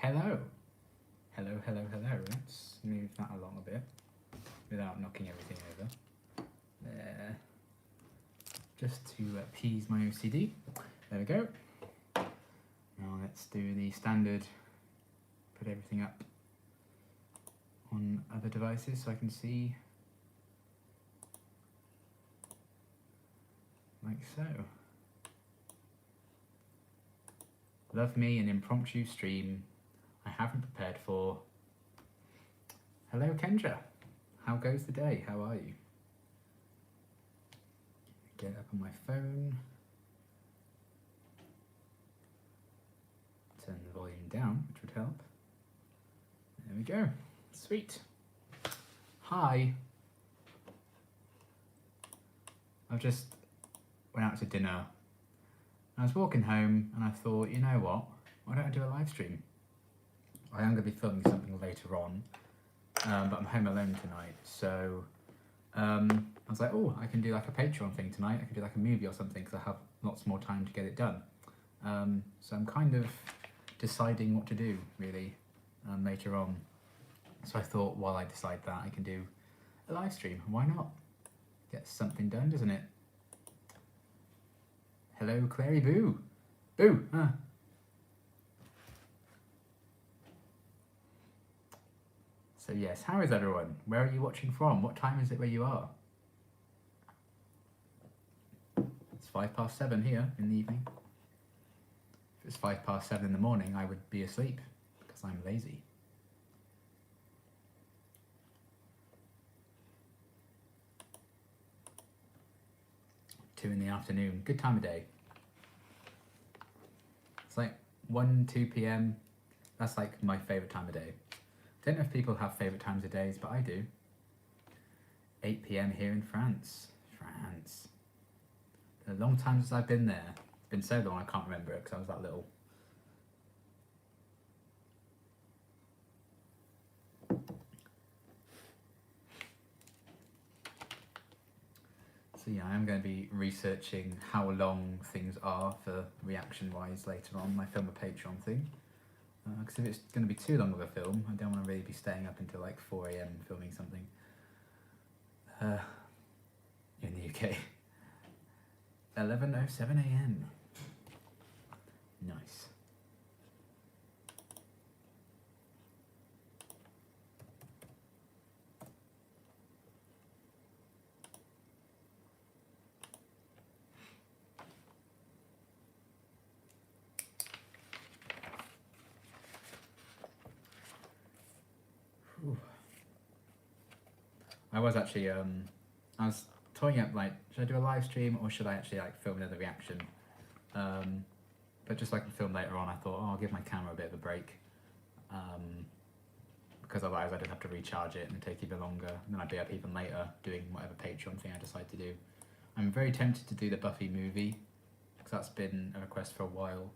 hello. Hello, hello, hello. Let's move that along a bit without knocking everything over. There. Just to appease my OCD. There we go. Now let's do the standard, put everything up on other devices so I can see like so. Love me an impromptu stream I haven't prepared for. Hello Kendra, how goes the day? How are you? Get up on my phone. Turn the volume down, which would help. There we go. Sweet. Hi. I've just went out to dinner. I was walking home and I thought, you know what? Why don't I do a live stream? I am going to be filming something later on, but I'm home alone tonight, so I was like, oh, I can do like a Patreon thing tonight. I can do like a movie or something because I have lots more time to get it done. So I'm kind of deciding what to do really later on. So I thought while I decide that, I can do a live stream. Why not? Get something done, doesn't it? Hello, Clary Boo. Boo! Huh. So yes, how is everyone? Where are you watching from? What time is it where you are? It's 7:05 here in the evening. If it's 7:05 in the morning, I would be asleep because I'm lazy. Two in the afternoon, good time of day. It's like 1, 2 p.m. That's like my favourite time of day. I don't know if people have favourite times of days, but I do. 8 p.m. here in France. France. A long time since I've been there. It's been so long I can't remember it because I was that little. So yeah, I'm going to be researching how long things are for reaction-wise later on. I film a Patreon thing. Because if it's going to be too long of a film, I don't want to really be staying up until like 4 a.m. filming something. In the UK. 11:07 a.m. Nice. Whew. I was actually I was toying up like, should I do a live stream or should I actually like film another reaction? But just so I can film later on, I thought, oh, I'll give my camera a bit of a break. Because otherwise I'd have to recharge it and it'd take even longer, and then I'd be up even later doing whatever Patreon thing I decide to do. I'm very tempted to do the Buffy movie, because that's been a request for a while.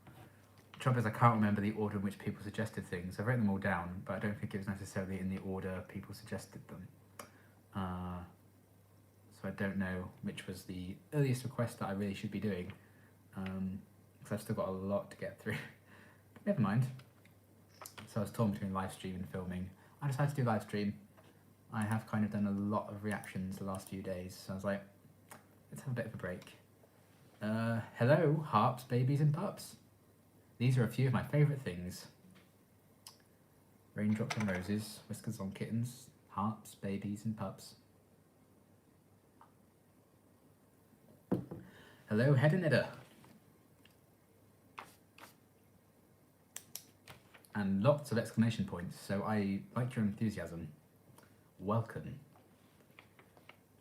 The trouble is I can't remember the order in which people suggested things. I've written them all down, but I don't think it was necessarily in the order people suggested them. So I don't know which was the earliest request that I really should be doing, because I've still got a lot to get through. But never mind. So I was torn between live stream and filming. I decided to do live stream. I have kind of done a lot of reactions the last few days, so I was like, let's have a bit of a break. Hello, harps, babies and pups. These are a few of my favourite things. Raindrops on roses, whiskers on kittens, harps, babies and pups. Hello, Hedonida. And lots of exclamation points, so I like your enthusiasm. Welcome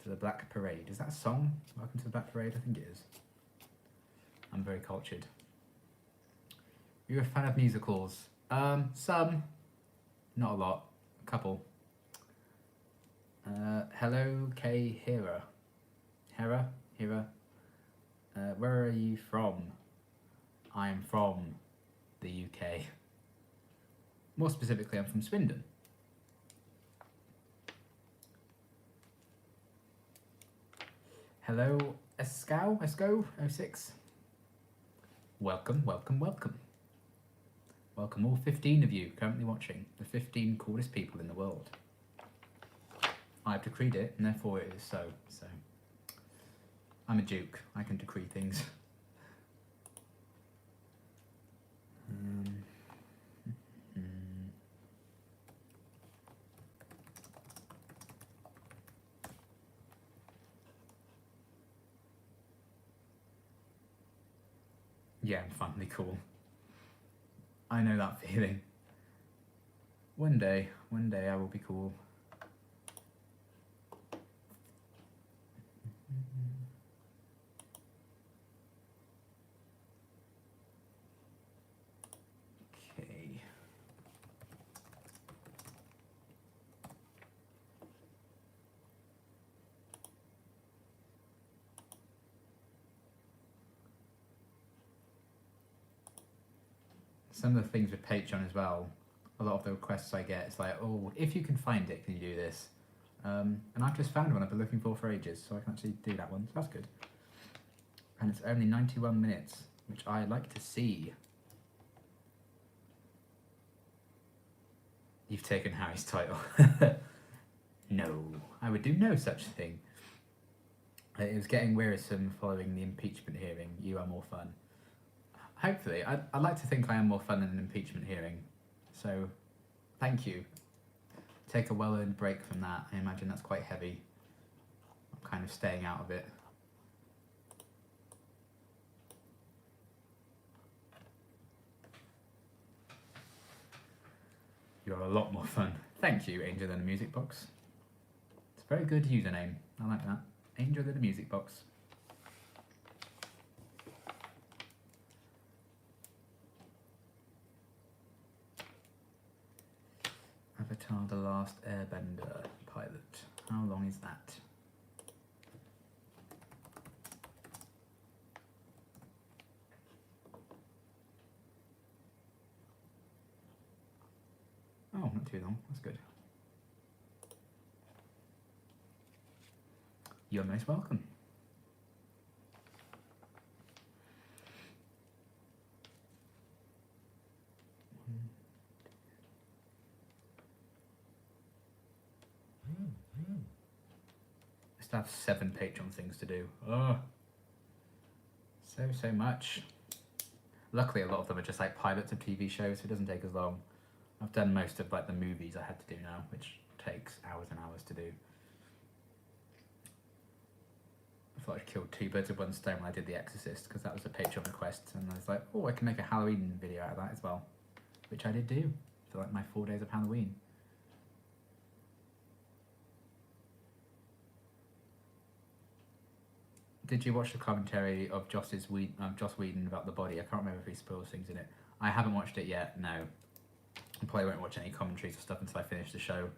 to the Black Parade. Is that a song? Welcome to the Black Parade? I think it is. I'm very cultured. You're a fan of musicals? Some. Not a lot. A couple. Hello, Kay Hera. Hera? Where are you from? I am from the UK. More specifically, I'm from Swindon. Hello, Esco06. Welcome. welcome all 15 of you currently watching, the 15 coolest people in the world. I've decreed it, and therefore it is so. So, I'm a duke. I can decree things. Yeah, I'm finally cool. I know that feeling. One day I will be cool. Okay. Some of the things with Patreon as well, a lot of the requests I get, it's like, oh, if you can find it, can you do this? And I've just found one I've been looking for ages, so I can actually do that one, so that's good. And it's only 91 minutes, which I like to see. You've taken Harry's title. No, I would do no such thing. It was getting wearisome following the impeachment hearing. You are more fun. Hopefully, I'd like to think I am more fun than an impeachment hearing. So, thank you. Take a well-earned break from that. I imagine that's quite heavy. I'm kind of staying out of it. You're a lot more fun. Thank you, Angel in the Music Box. It's a very good username. I like that. Angel in the Music Box. Avatar: The Last Airbender pilot. How long is that? Oh, not too long. That's good. You're most welcome. I still have 7 Patreon things to do. Oh, so much. Luckily, a lot of them are just like pilots of TV shows, so it doesn't take as long. I've done most of like the movies I had to do now, which takes hours and hours to do. I thought I'd killed 2 birds with 1 stone when I did The Exorcist, because that was a Patreon request, and I was like, oh, I can make a Halloween video out of that as well, which I did do for like my 4 days of Halloween. Did you watch the commentary of Joss Whedon about The Body? I can't remember if he spoils things in it. I haven't watched it yet, no. I probably won't watch any commentaries or stuff until I finish the show.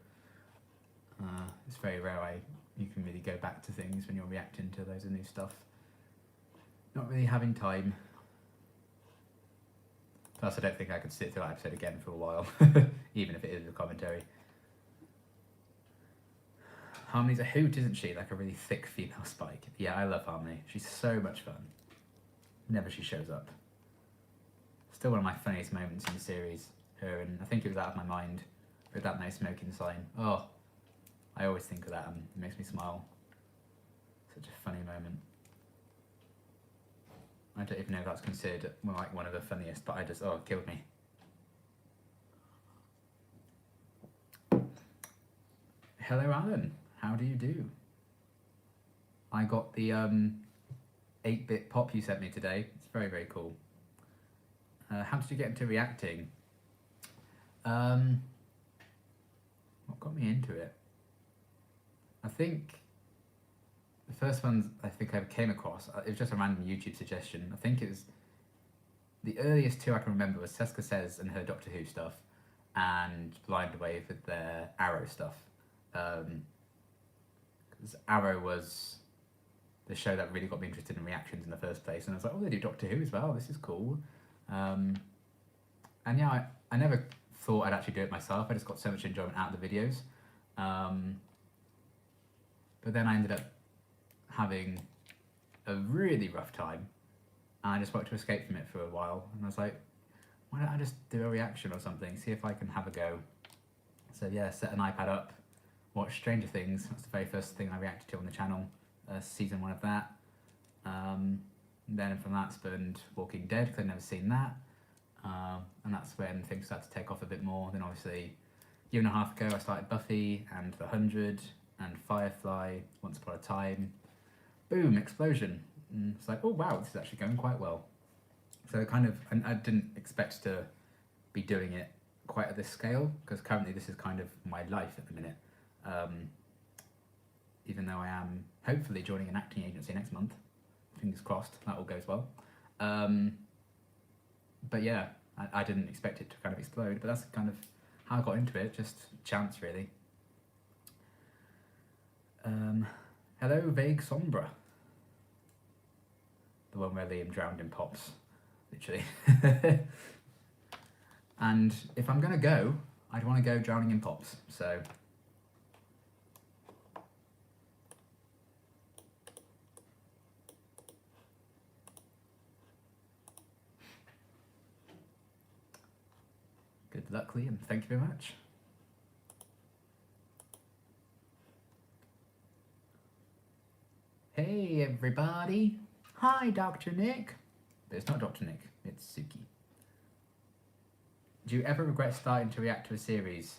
It's very rare you can really go back to things when you're reacting to loads of new stuff. Not really having time. Plus, I don't think I could sit through that episode again for a while, even if it is a commentary. Harmony's a hoot, isn't she? Like a really thick female Spike. Yeah, I love Harmony. She's so much fun. Whenever she shows up. Still one of my funniest moments in the series. Her and I think it was Out of My Mind with that no smoking sign. Oh, I always think of that and it makes me smile. Such a funny moment. I don't even know if that's considered like one of the funniest, but it killed me. Hello, Alan. How do you do? I got the 8-bit pop you sent me today. It's very, very cool. How did you get into reacting? What got me into it? I think the first ones I think I came across, it was just a random YouTube suggestion. I think it was the earliest 2 I can remember was Seska Says and her Doctor Who stuff, and Blind Wave with their Arrow stuff. Because Arrow was the show that really got me interested in reactions in the first place, and I was like, oh, they do Doctor Who as well, this is cool. And yeah, I never thought I'd actually do it myself. I just got so much enjoyment out of the videos. But then I ended up having a really rough time, and I just wanted to escape from it for a while, and I was like, why don't I just do a reaction or something, see if I can have a go. So yeah, set an iPad up, watch Stranger Things. That's the very first thing I reacted to on the channel, season 1 of that. Then from that spawned Walking Dead, because I'd never seen that. And that's when things started to take off a bit more. Then obviously, a year and a half ago, I started Buffy and The 100 and Firefly, Once Upon a Time. Boom, explosion. And it's like, oh wow, this is actually going quite well. So kind of, and I didn't expect to be doing it quite at this scale, because currently this is kind of my life at the minute. Even though I am hopefully joining an acting agency next month, fingers crossed, that all goes well. But yeah, I didn't expect it to kind of explode, but that's kind of how I got into it, just chance really. Hello, Vague Sombra. The one where Liam drowned in pops, literally. And if I'm gonna go, I'd want to go drowning in pops, so. Good luck, Liam. Thank you very much. Hey, everybody. Hi, Dr. Nick. But it's not Dr. Nick, it's Suki. Do you ever regret starting to react to a series?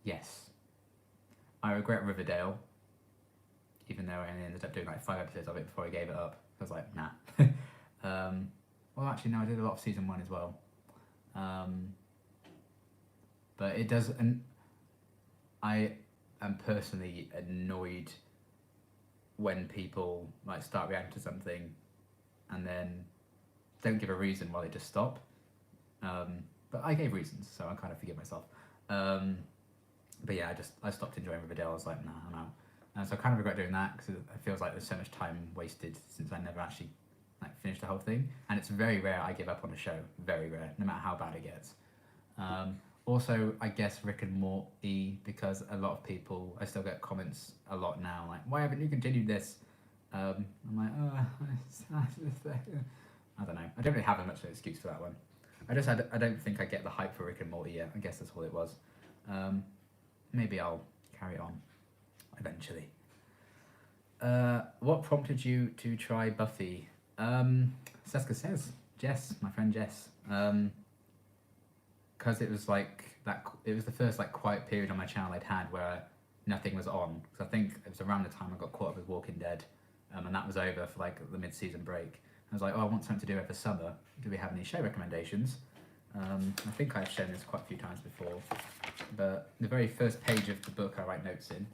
Yes. I regret Riverdale, even though I only ended up doing like 5 episodes of it before I gave it up. I was like, nah. Well, actually, no, I did a lot of season 1 as well. But it does, and I am personally annoyed when people like start reacting to something and then don't give a reason why they just stop. But I gave reasons, so I kind of forgive myself. But yeah, I stopped enjoying Riverdale. I was like, nah, I'm out. So I kind of regret doing that, because it feels like there's so much time wasted since I never actually like finished the whole thing. And it's very rare I give up on a show, very rare, no matter how bad it gets. Also, I guess Rick and Morty, because a lot of people, I still get comments a lot now, like, why haven't you continued this? I'm like, oh, I don't know. I don't really have much of an excuse for that one. I don't think I get the hype for Rick and Morty yet. I guess that's all it was. Maybe I'll carry on eventually. What prompted you to try Buffy? Seska says, Jess, my friend Jess. Because it was like that. It was the first like quiet period on my channel I'd had where nothing was on. Because I think it was around the time I got caught up with Walking Dead, and that was over for like the mid-season break. I was like, oh, I want something to do over summer. Do we have any show recommendations? I think I've shown this quite a few times before, but the very first page of the book I write notes in,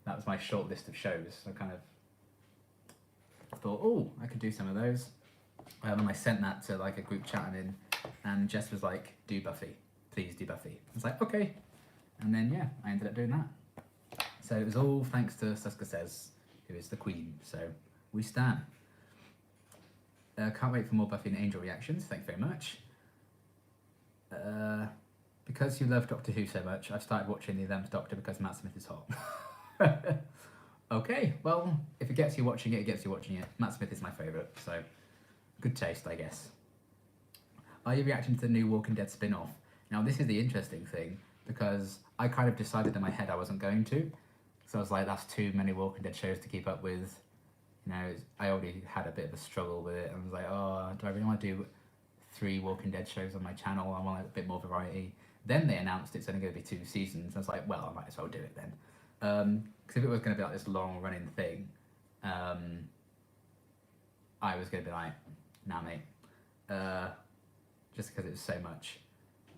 that was my short list of shows. So I kind of thought, oh, I could do some of those. And I sent that to like a group chat I'm in, and Jess was like, do Buffy. Please do Buffy. I was like, okay. And then, yeah, I ended up doing that. So it was all thanks to Seska Says, who is the queen. So we stan. Can't wait for more Buffy and Angel reactions. Thank you very much. Because you love Doctor Who so much, I've started watching The 11th Doctor because Matt Smith is hot. Okay, well, if it gets you watching it, it gets you watching it. Matt Smith is my favourite, so good taste, I guess. Are you reacting to the new Walking Dead spin-off? Now, this is the interesting thing, because I kind of decided in my head I wasn't going to. So I was like, that's too many Walking Dead shows to keep up with. You know, I already had a bit of a struggle with it. I was like, oh, do I really want to do 3 Walking Dead shows on my channel? I want a bit more variety. Then they announced it's only going to be 2 seasons. I was like, well, I might as well do it then. Because if it was going to be like this long running thing, I was going to be like, nah, mate. Just because it was so much.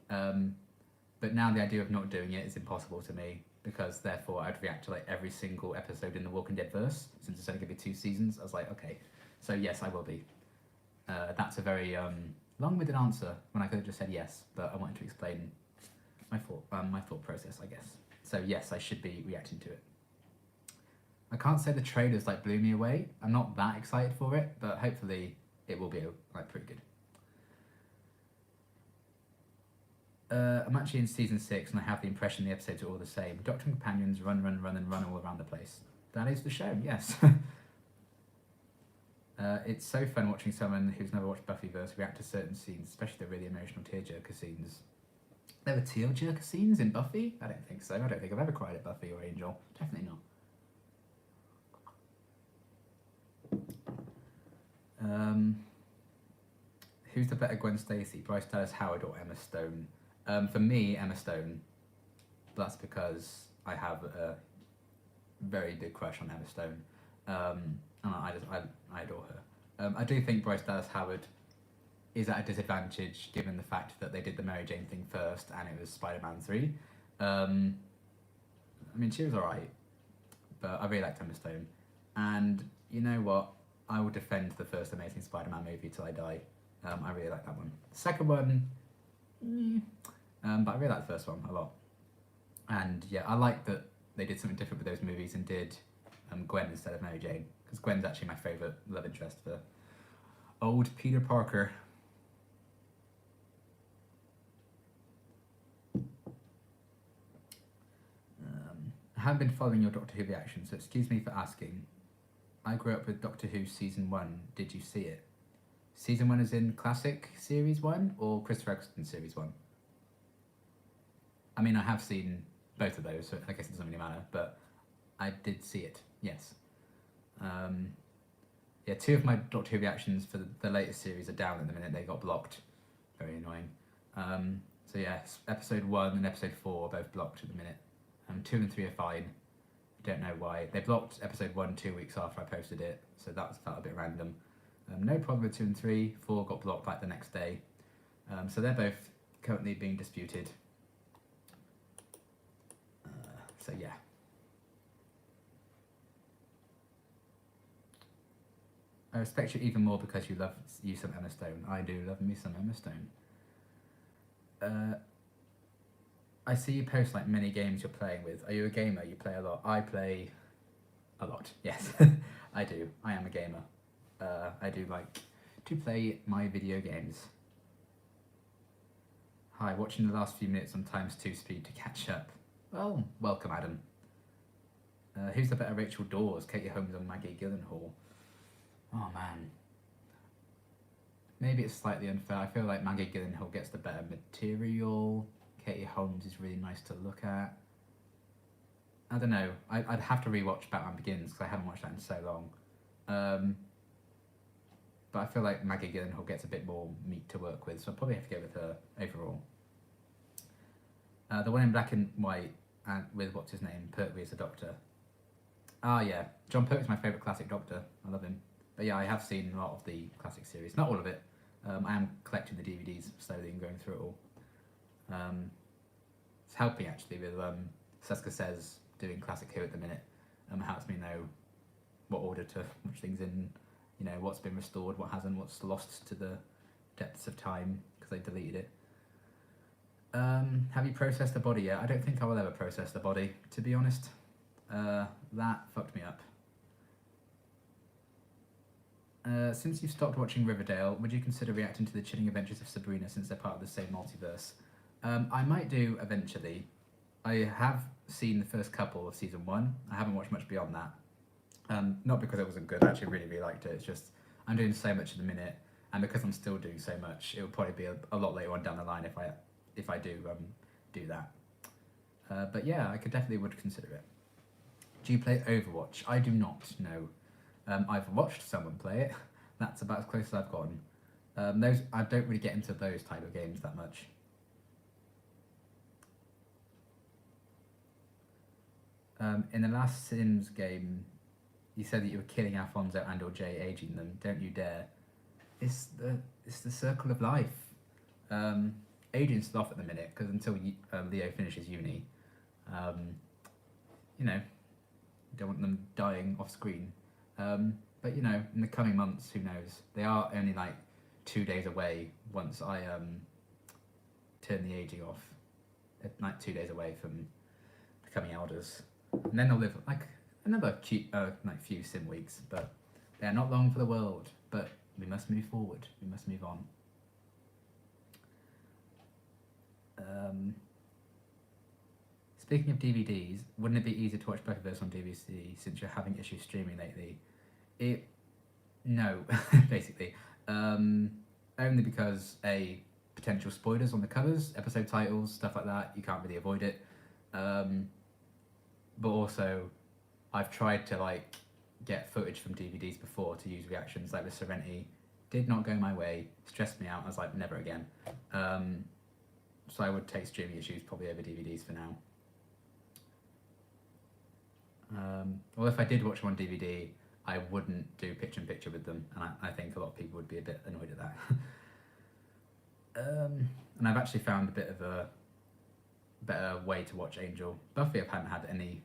But now the idea of not doing it is impossible to me, because therefore I'd react to like every single episode in the Walking Dead verse, since it's only going to be 2 seasons. I was like, okay, so yes, I will be. That's a very long-winded answer when I could have just said yes, but I wanted to explain my thought process, I guess. So yes, I should be reacting to it. I can't say the trailers like blew me away. I'm not that excited for it, but hopefully it will be like pretty good. I'm actually in season 6 and I have the impression the episodes are all the same. Doctor and companions run and run all around the place. That is the show, yes. It's so fun watching someone who's never watched Buffyverse react to certain scenes, especially the really emotional tearjerker scenes. There were tearjerker scenes in Buffy? I don't think so. I don't think I've ever cried at Buffy or Angel. Definitely not. Who's the better Gwen Stacy, Bryce Dallas Howard or Emma Stone? For me, Emma Stone. That's because I have a very big crush on Emma Stone. And I adore her. I do think Bryce Dallas Howard is at a disadvantage given the fact that they did the Mary Jane thing first and it was Spider-Man 3. I mean, she was alright, but I really liked Emma Stone. And you know what? I will defend the first Amazing Spider-Man movie till I die. I really like that one. The second one, but I really like the first one a lot. And yeah, I like that they did something different with those movies and did Gwen instead of Mary Jane, because Gwen's actually my favourite love interest for old Peter Parker. I haven't been following your Doctor Who reaction, so excuse me for asking. I grew up with Doctor Who Season 1. Did you see it? Season 1 is in Classic Series 1 or Christopher Eccleston Series 1? I mean, I have seen both of those, so I guess it doesn't really matter, but I did see it, yes. Yeah, 2 of my Doctor Who reactions for the latest series are down at the minute. They got blocked. Very annoying. So yeah, episode 1 and episode 4 are both blocked at the minute. 2 and 3 are fine. Don't know why. They blocked episode 1 2 weeks after I posted it, so that felt a bit random. No problem with 2 and 3. 4 got blocked like the next day. So they're both currently being disputed. So yeah. I respect you even more because you love you some Emma Stone. I do love me some Emma Stone. I see you post like many games you're playing with. Are you a gamer? You play a lot. I play a lot. Yes, I do. I am a gamer. I do like to play my video games. Hi, watching the last few minutes on ×2 speed to catch up. Well, welcome, Adam. Who's the better Rachel Dawes, Katie Holmes or Maggie Gyllenhaal? Oh man. Maybe it's slightly unfair. I feel like Maggie Gyllenhaal gets the better material. Katie Holmes is really nice to look at. I don't know. I'd have to rewatch Batman Begins because I haven't watched that in so long. But I feel like Maggie Gyllenhaal gets a bit more meat to work with, so I'll probably have to go with her overall. The one in black and white with what's his name, Pertwee as the Doctor. Ah yeah, John Pertwee's my favourite classic Doctor. I love him. But yeah, I have seen a lot of the classic series, not all of it. I am collecting the DVDs slowly and going through it all. It's helping actually with Seska Says doing Classic Who at the minute. It helps me know what order to watch things in, you know, what's been restored, what hasn't, what's lost to the depths of time because they deleted it. Have you processed the body yet? I don't think I will ever process the body, to be honest. That fucked me up. Since you've stopped watching Riverdale, would you consider reacting to the Chilling Adventures of Sabrina since they're part of the same multiverse? I might do eventually. I have seen the first couple of season 1. I haven't watched much beyond that. Not because it wasn't good, I actually really liked it. It's just I'm doing so much at the minute, and because I'm still doing so much, it will probably be a lot later on down the line if I do that. But yeah, I definitely would consider it. Do you play Overwatch? I do not, no. I've watched someone play it. That's about as close as I've gotten. I don't really get into those type of games that much. In the last Sims game, you said that you were killing Alfonso and or Jay, aging them. Don't you dare. It's the circle of life. Aging's still off at the minute because until Leo finishes uni, you know, you don't want them dying off screen. But you know, in the coming months, who knows? They are only like 2 days away once I turn the aging off. Like 2 days away from becoming elders. And then they'll live like another few sim weeks, but they're not long for the world. But we must move forward. We must move on. Speaking of DVDs, wouldn't it be easier to watch Buffyverse on DVD since you're having issues streaming lately? No, basically. Only because potential spoilers on the covers, episode titles, stuff like that. You can't really avoid it. Um, but also, I've tried to like get footage from DVDs before to use reactions, like with Serenity. Did not go my way. Stressed me out. I was like, never again. So I would take streaming issues probably over DVDs for now. Well, if I did watch them on DVD, I wouldn't do picture in picture with them, and I think a lot of people would be a bit annoyed at that. And I've actually found a bit of a better way to watch Angel. Buffy, I haven't had any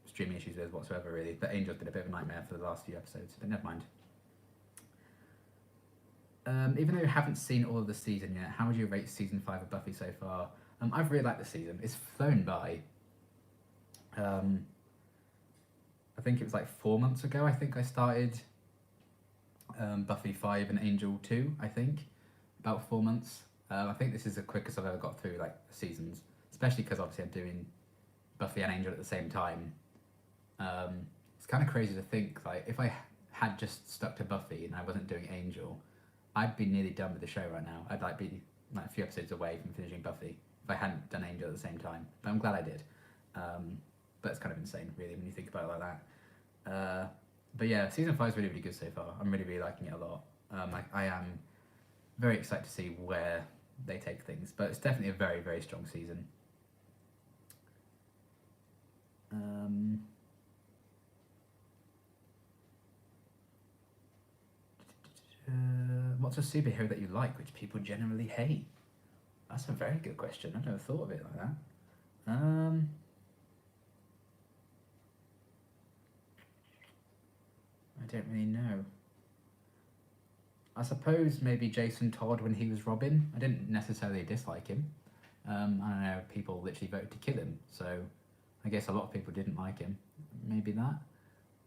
streaming issues with whatsoever, really, but Angel's been a bit of a nightmare for the last few episodes, but never mind. Even though you haven't seen all of the season yet, how would you rate season 5 of Buffy so far? I've really liked the season. It's flown by. I think it was like 4 months ago, I think I started Buffy 5 and Angel 2, I think. About 4 months. I think this is the quickest I've ever got through like seasons, especially because obviously I'm doing Buffy and Angel at the same time. It's kind of crazy to think, like, if I had just stuck to Buffy and I wasn't doing Angel, I'd be nearly done with the show right now. I'd like be like a few episodes away from finishing Buffy if I hadn't done Angel at the same time. But I'm glad I did. But it's kind of insane, really, when you think about it like that. But yeah, season 5 is really, really good so far. I'm really, really liking it a lot. I am very excited to see where they take things, but it's definitely a very, very strong season. What's a superhero that you like, which people generally hate? That's a very good question. I've never thought of it like that. I don't really know. I suppose maybe Jason Todd when he was Robin. I didn't necessarily dislike him. I don't know, people literally voted to kill him, so I guess a lot of people didn't like him. Maybe that.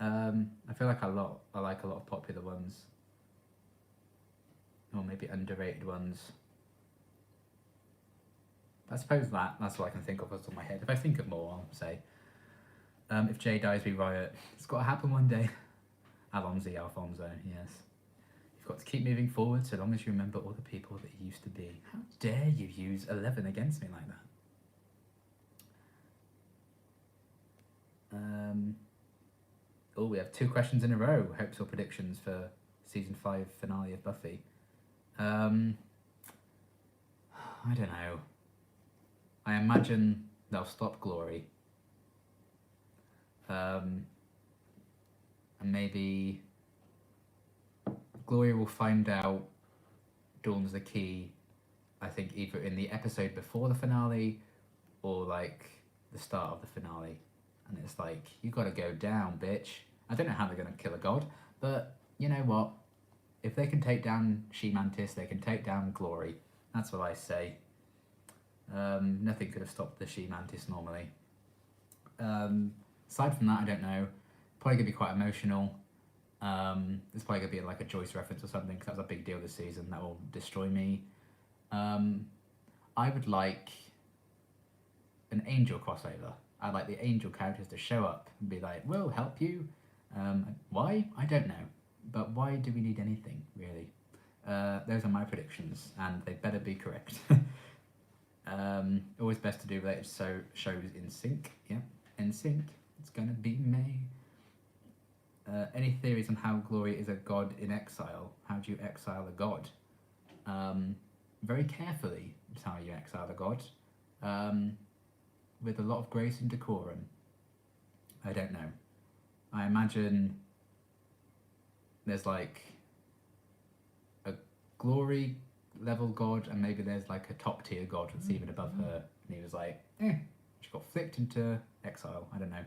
I feel like I like a lot of popular ones, or maybe underrated ones. I suppose that's all I can think of off the top of my head. If I think of more, I'll say. If Jay dies, we riot. It's got to happen one day. Alfonso, yes. You've got to keep moving forward so long as you remember all the people that you used to be. How dare you use 11 against me like that? Oh, we have 2 questions in a row. Hopes or predictions for season 5 finale of Buffy. I don't know. I imagine they'll stop Glory. And maybe Glory will find out Dawn's the key, I think either in the episode before the finale or like the start of the finale. And it's like, you gotta go down, bitch. I don't know how they're gonna kill a god, but you know what? If they can take down She-Mantis, they can take down Glory. That's what I say. Nothing could have stopped the She-Mantis normally. Aside from that, I don't know. Probably gonna be quite emotional. It's probably gonna be like a Joyce reference or something, because that was a big deal this season. That will destroy me. I would like an Angel crossover. I'd like the Angel characters to show up and be like, we'll help you. Why? I don't know. But why do we need anything, really? Those are my predictions, and they better be correct. Always best to do related shows in sync. Yeah, in sync. It's gonna be May. Any theories on how Glory is a god in exile? How do you exile a god? Very carefully is how you exile a god. With a lot of grace and decorum. I don't know. I imagine there's like a Glory level god, and maybe there's like a top tier god that's even above her. And he was like, she got flicked into exile. I don't know.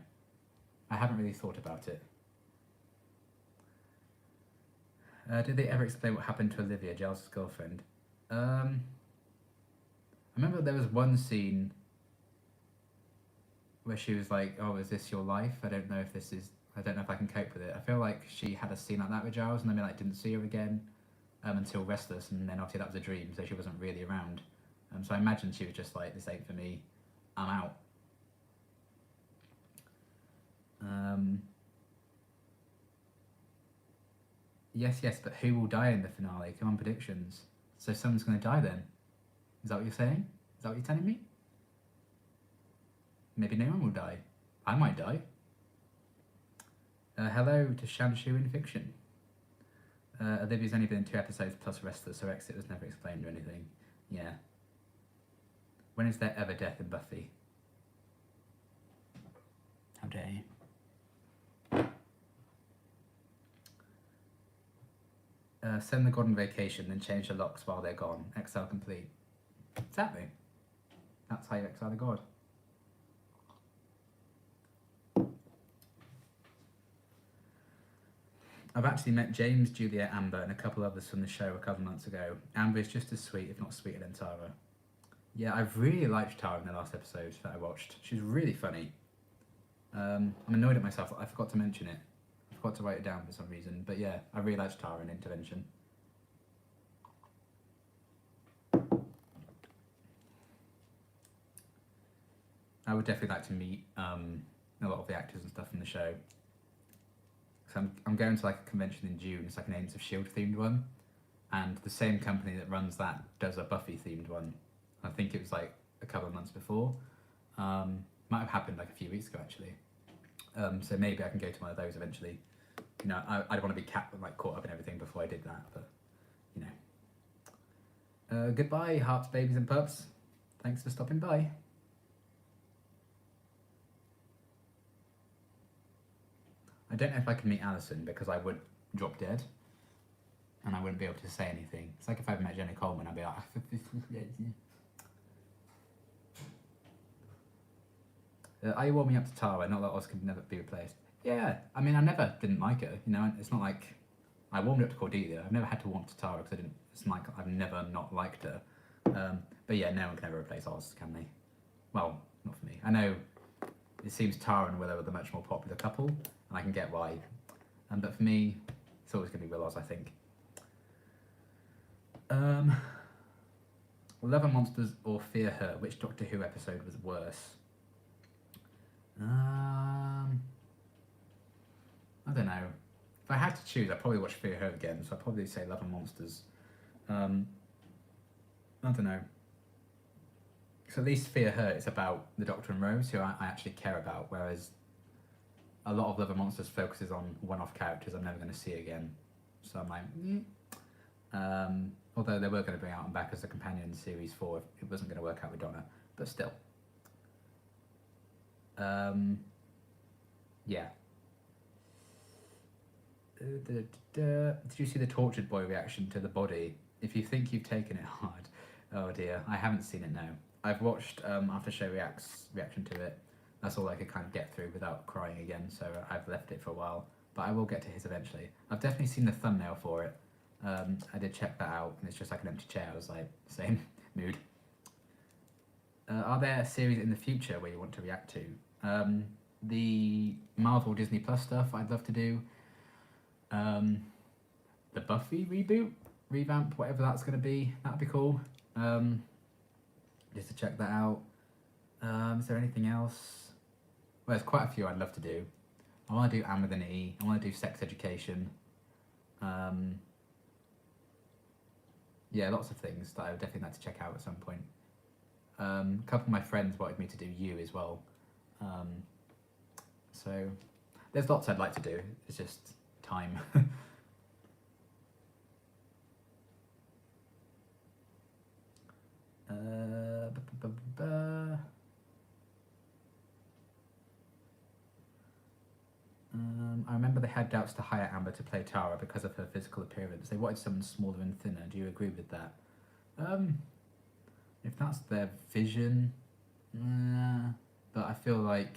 I haven't really thought about it. Did they ever explain what happened to Olivia, Giles' girlfriend? I remember there was one scene where she was like, oh, is this your life? I don't know if I can cope with it. I feel like she had a scene like that with Giles, and then like didn't see her again until Restless, and then obviously that was a dream, so she wasn't really around. So I imagine she was just like, this ain't for me, I'm out. Yes, but who will die in the finale? Come on, predictions. So someone's going to die then. Is that what you're saying? Is that what you're telling me? Maybe no one will die. I might die. Hello to Shanshu in fiction. Olivia's only been in 2 episodes plus Restless, so exit was never explained or anything. Yeah. When is there ever death in Buffy? How dare you? Send the god on vacation, then change the locks while they're gone. Exile complete. Exactly. That's how you exile the god. I've actually met James, Julia, Amber, and a couple others from the show a couple months ago. Amber is just as sweet, if not sweeter than Tara. Yeah, I've really liked Tara in the last episode that I watched. She's really funny. I'm annoyed at myself. I forgot to mention it. I forgot to write it down for some reason. But yeah, I really liked Tara in Intervention. I would definitely like to meet a lot of the actors and stuff from the show. So I'm going to like a convention in June. It's like an Agents of S.H.I.E.L.D. themed one. And the same company that runs that does a Buffy themed one. I think it was like a couple of months before. Might have happened like a few weeks ago actually. So maybe I can go to one of those eventually. You know, I'd want to be caught up in everything before I did that, but you know. Goodbye, hearts, babies, and pups. Thanks for stopping by. I don't know if I can meet Alison because I would drop dead and I wouldn't be able to say anything. It's like if I met Jenny Coleman, I'd be like, are you warming up to Tara? Not that Oz can never be replaced. Yeah, I mean, I never didn't like her. You know, it's not like I warmed up to Cordelia. I've never had to warm to Tara because I didn't. It's like I've never not liked her. But yeah, no one can ever replace Oz, can they? Well, not for me. I know it seems Tara and Willow are the much more popular couple, and I can get why. But for me, it's always going to be Will Oz, I think. Love and Monsters or Fear Her? Which Doctor Who episode was worse? I don't know. If I had to choose, I'd probably watch Fear Her again, so I'd probably say Love and Monsters. I don't know. So at least Fear Her, it's about the Doctor and Rose, who I actually care about, whereas a lot of Love and Monsters focuses on one-off characters I'm never going to see again. So I'm like, although they were going to bring Alton back as a companion in Series 4, it wasn't going to work out with Donna, but still. Yeah. Did you see the Tortured Boy reaction to the body? If you think you've taken it hard. Oh dear, I haven't seen it now. I've watched After Show reaction to it. That's all I could kind of get through without crying again, so I've left it for a while. But I will get to his eventually. I've definitely seen the thumbnail for it. I did check that out, and it's just like an empty chair. I was like, same mood. Are there series in the future where you want to react to? The Marvel Disney Plus stuff I'd love to do. The Buffy revamp, whatever that's going to be, that'd be cool. Just to check that out. Is there anything else? Well, there's quite a few I'd love to do. I want to do Anne with an E. I want to do Sex Education. Yeah, lots of things that I would definitely like to check out at some point. A couple of my friends wanted me to do You as well. So there's lots I'd like to do. It's just time. I remember they had doubts to hire Amber to play Tara because of her physical appearance. They wanted someone smaller and thinner. Do you agree with that? If that's their vision, but I feel like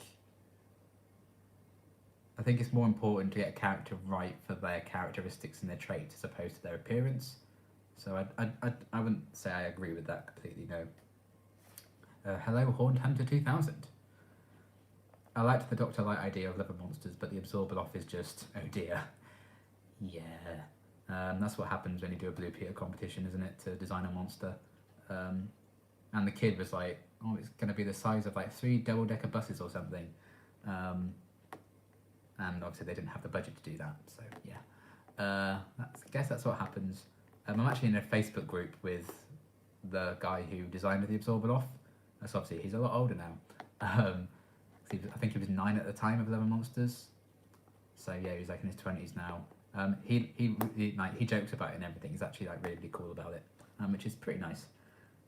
I think it's more important to get a character right for their characteristics and their traits as opposed to their appearance. So I wouldn't say I agree with that completely, no. Hello, Horned Hunter 2000. I liked the Doctor Light idea of Love and Monsters, but the Absorber off is just, oh dear. Yeah. That's what happens when you do a Blue Peter competition, isn't it, to design a monster. And the kid was like, oh, it's going to be the size of like 3 double-decker buses or something. And obviously they didn't have the budget to do that, so yeah. I guess that's what happens. I'm actually in a Facebook group with the guy who designed the Absorbaloff. That's obviously, he's a lot older now. I think he was 9 at the time of 11 Monsters. So yeah, he's like in his 20s now. He jokes about it and everything. He's actually like really cool about it, which is pretty nice.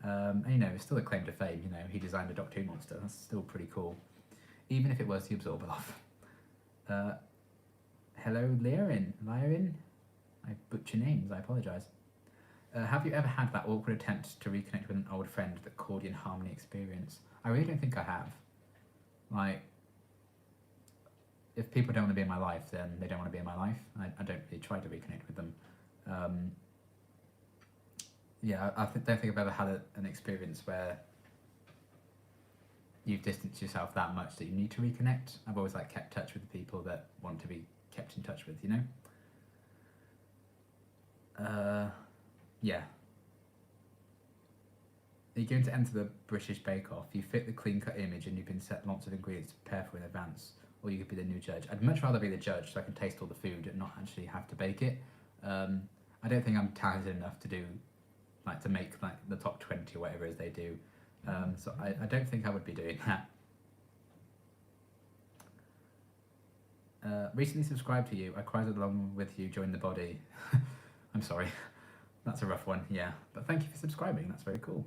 And you know, it's still a claim to fame. You know, he designed a Doctor Who monster. That's still pretty cool, even if it was the Absorbaloff. Hello, Lyrin. I butcher names. I apologise. Have you ever had that awkward attempt to reconnect with an old friend that Cordian Harmony experience? I really don't think I have. Like, if people don't want to be in my life, then they don't want to be in my life. I don't really try to reconnect with them. Yeah, don't think I've ever had an experience where you've distanced yourself that much that you need to reconnect. I've always like kept touch with the people that want to be kept in touch with, you know? Yeah. You're going to enter the British Bake Off. You fit the clean cut image and you've been set lots of ingredients to prepare for in advance, or you could be the new judge. I'd much rather be the judge so I can taste all the food and not actually have to bake it. I don't think I'm talented enough to do, like, to make like the top 20 or whatever it is they do. So I don't think I would be doing that. Recently subscribed to you. I cried along with you during the body. I'm sorry. That's a rough one, yeah. But thank you for subscribing. That's very cool.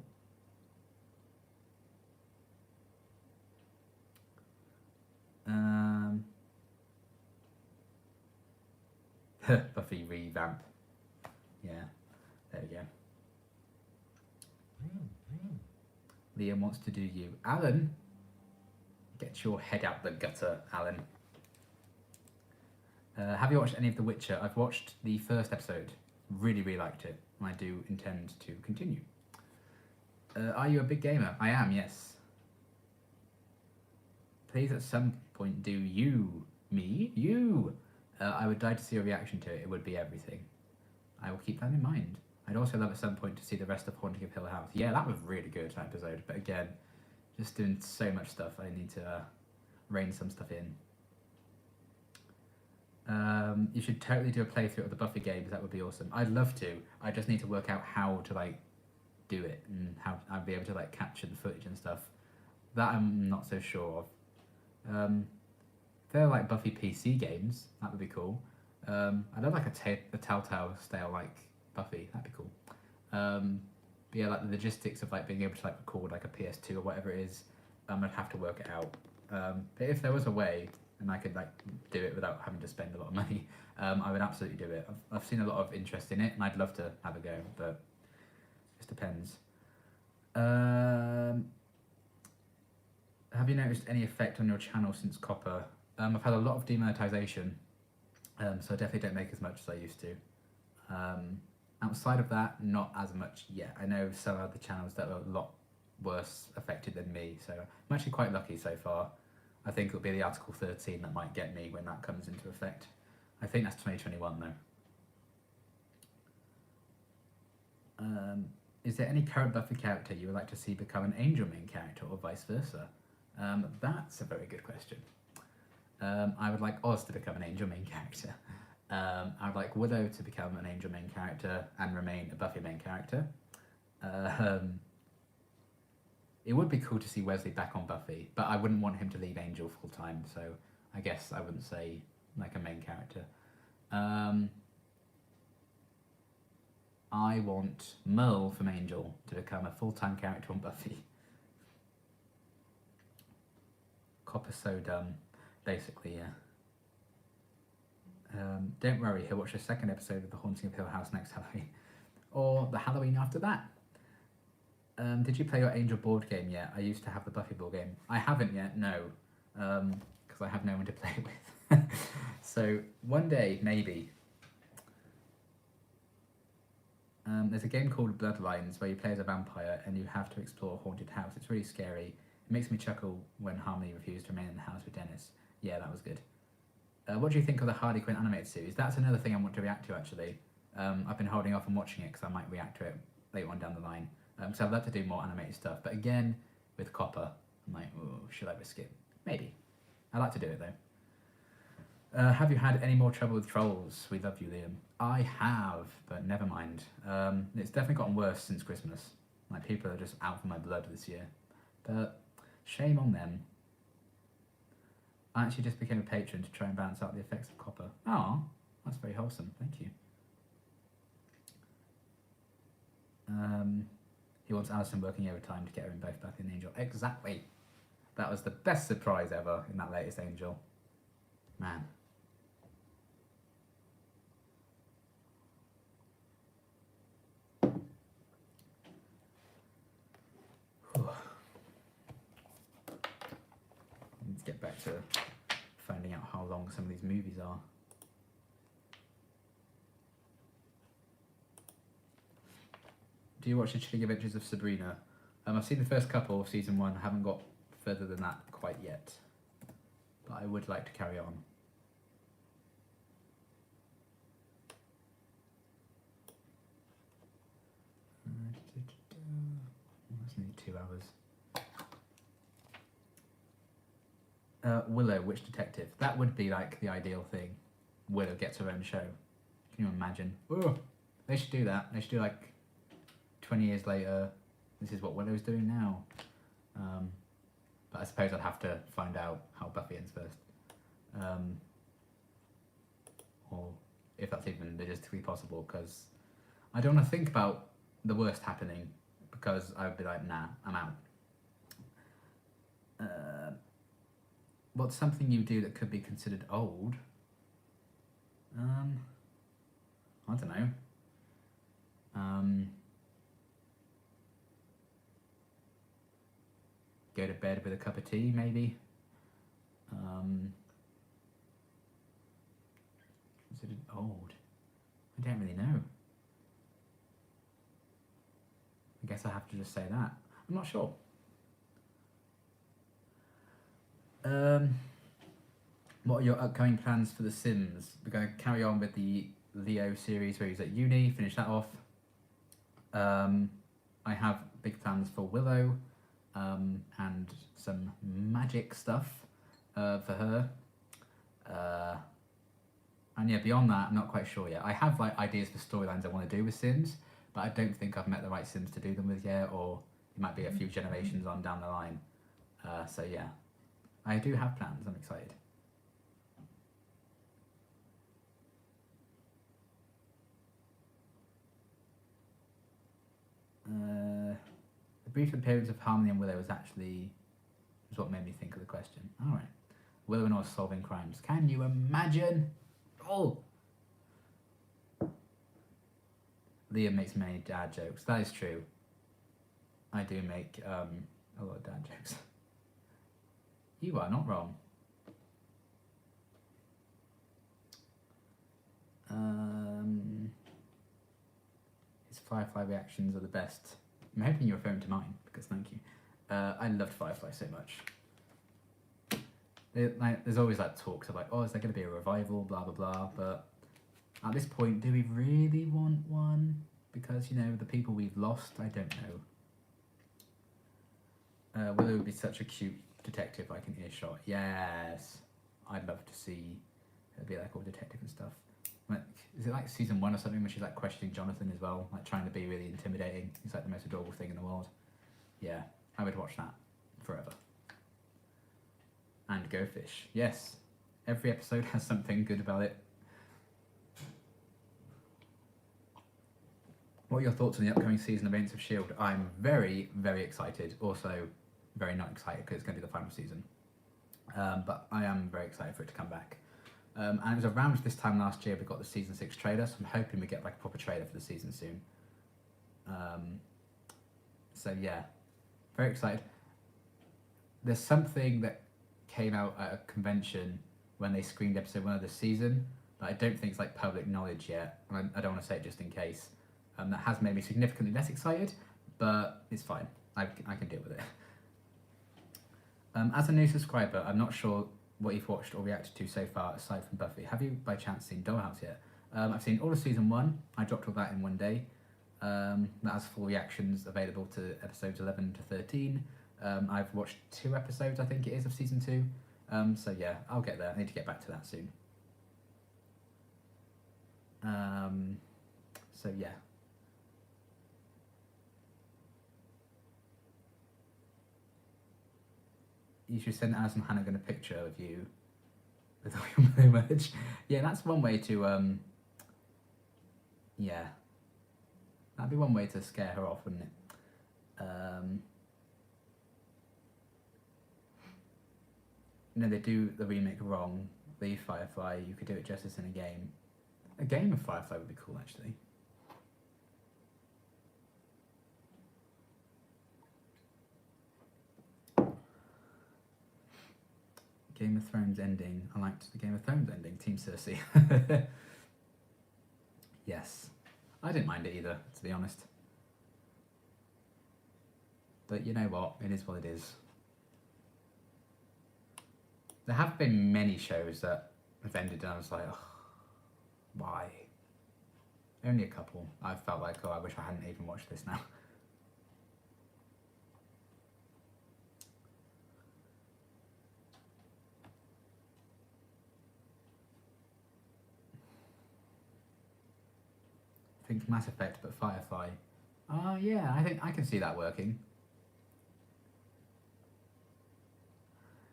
Buffy revamp. Yeah, there we go. Liam wants to do you. Alan, get your head out the gutter, Alan. Have you watched any of The Witcher? I've watched the first episode. Really, really liked it. And I do intend to continue. Are you a big gamer? I am, yes. Please at some point do you. Me? You! I would die to see a reaction to it. It would be everything. I will keep that in mind. I'd also love at some point to see the rest of Haunting of Hill House. Yeah, that was really good, that episode. But again, just doing so much stuff. I need to rein some stuff in. You should totally do a playthrough of the Buffy games. That would be awesome. I'd love to. I just need to work out how to like do it and how I'd be able to like capture the footage and stuff. That I'm not so sure of. If they're like Buffy PC games, that would be cool. I'd love like a Telltale style like Buffy. That'd be cool. But yeah, like the logistics of like being able to like record like a PS2 or whatever it is, I'd have to work it out. But if there was a way and I could like do it without having to spend a lot of money, I would absolutely do it. I've seen a lot of interest in it and I'd love to have a go, but it just depends. Have you noticed any effect on your channel since Copper? I've had a lot of demonetization, so I definitely don't make as much as I used to. Outside of that, not as much yet. I know some other channels that are a lot worse affected than me, so I'm actually quite lucky so far. I think it'll be the Article 13 that might get me when that comes into effect. I think that's 2021 though. Is there any current Buffy character you would like to see become an Angel main character or vice versa? That's a very good question. I would like Oz to become an Angel main character. I would like Willow to become an Angel main character and remain a Buffy main character. It would be cool to see Wesley back on Buffy, but I wouldn't want him to leave Angel full time, so I guess I wouldn't say like a main character. I want Merle from Angel to become a full-time character on Buffy. Copper's so dumb, basically, yeah. Don't worry, he'll watch the second episode of The Haunting of Hill House next Halloween. Or the Halloween after that. Did you play your Angel board game yet? I used to have the Buffy board game. I haven't yet, no. Because I have no one to play it with. So, one day, maybe. There's a game called Bloodlines where you play as a vampire and you have to explore a haunted house. It's really scary. It makes me chuckle when Harmony refused to remain in the house with Dennis. Yeah, that was good. What do you think of the Harley Quinn animated series? That's another thing I want to react to, actually. I've been holding off on watching it because I might react to it later on down the line. So I'd love to do more animated stuff. But again, with Copper, I'm like, oh, should I risk it? Maybe. I like to do it, though. Have you had any more trouble with trolls? We love you, Liam. I have, but never mind. It's definitely gotten worse since Christmas. Like, people are just out for my blood this year. But shame on them. I actually just became a patron to try and balance out the effects of copper. Oh, that's very wholesome. Thank you. He wants Alison working overtime to get her in both Buffy and Angel. Exactly. That was the best surprise ever in that latest Angel. Man. Let's get back to finding out how long some of these movies are. Do you watch the Chilling Adventures of Sabrina? I've seen the first couple of season 1. I haven't got further than that quite yet, but I would like to carry on. That's nearly 2 hours. Willow, Witch Detective. That would be like the ideal thing. Willow gets her own show. Can you imagine? Ooh, they should do that. They should do like 20 years later, this is what Willow's doing now. But I suppose I'd have to find out how Buffy ends first. Or if that's even logistically possible, because I don't want to think about the worst happening, because I would be like, nah, I'm out. What's something you do that could be considered old? I don't know. Go to bed with a cup of tea, maybe. Considered old? I don't really know. I guess I have to just say that. I'm not sure. What are your upcoming plans for The Sims? We're going to carry on with the Leo series where he's at uni, finish that off. I have big plans for Willow, and some magic stuff for her. And yeah, beyond that, I'm not quite sure yet. I have like ideas for storylines I want to do with Sims, but I don't think I've met the right Sims to do them with yet, or it might be a few generations on down the line. So yeah, I do have plans. I'm excited. The brief appearance of Harmony and Willow was what made me think of the question. All right, Willow and Oz solving crimes. Can you imagine? Oh, Liam makes many dad jokes. That is true. I do make a lot of dad jokes. You are not wrong. His Firefly reactions are the best. I'm hoping you're referring to mine, because thank you. I loved Firefly so much. There's always like talks of like, oh, is there going to be a revival, blah blah blah, but at this point, do we really want one? Because, you know, the people we've lost, I don't know. Willow would be such a cute detective like an earshot. Yes, I'd love to see her be like all detective and stuff. Like, is it like season 1 or something where she's like questioning Jonathan as well, like trying to be really intimidating? He's like the most adorable thing in the world. Yeah, I would watch that forever. And Go Fish. Yes, every episode has something good about it. What are your thoughts on the upcoming season of Agents of S.H.I.E.L.D.? I'm very, very excited. Also, very not excited because it's going to be the final season. But I am very excited for it to come back. And it was around this time last year we got the season 6 trailer, so I'm hoping we get like a proper trailer for the season soon. So yeah, very excited. There's something that came out at a convention when they screened episode 1 of the season that I don't think is like public knowledge yet, and I don't want to say it just in case. That has made me significantly less excited, but it's fine. I can deal with it. As a new subscriber, I'm not sure what you've watched or reacted to so far aside from Buffy. Have you by chance seen Dollhouse yet? I've seen all of season 1. I dropped all that in one day. That has full reactions available to episodes 11 to 13. I've watched 2 episodes, I think it is, of season 2. So yeah, I'll get there. I need to get back to that soon. So yeah. You should send Alison Hannigan a picture of you with all your blue merch. Yeah, that's one way to yeah. That'd be one way to scare her off, wouldn't it? No, they do the remake wrong. The Firefly, you could do it just as in a game. A game of Firefly would be cool, actually. Game of Thrones ending. I liked the Game of Thrones ending. Team Cersei. Yes. I didn't mind it either, to be honest. But you know what? It is what it is. There have been many shows that have ended and I was like, oh, why? Only a couple. I felt like, oh, I wish I hadn't even watched this now. I think Mass Effect, but Firefly. Yeah, I think I can see that working.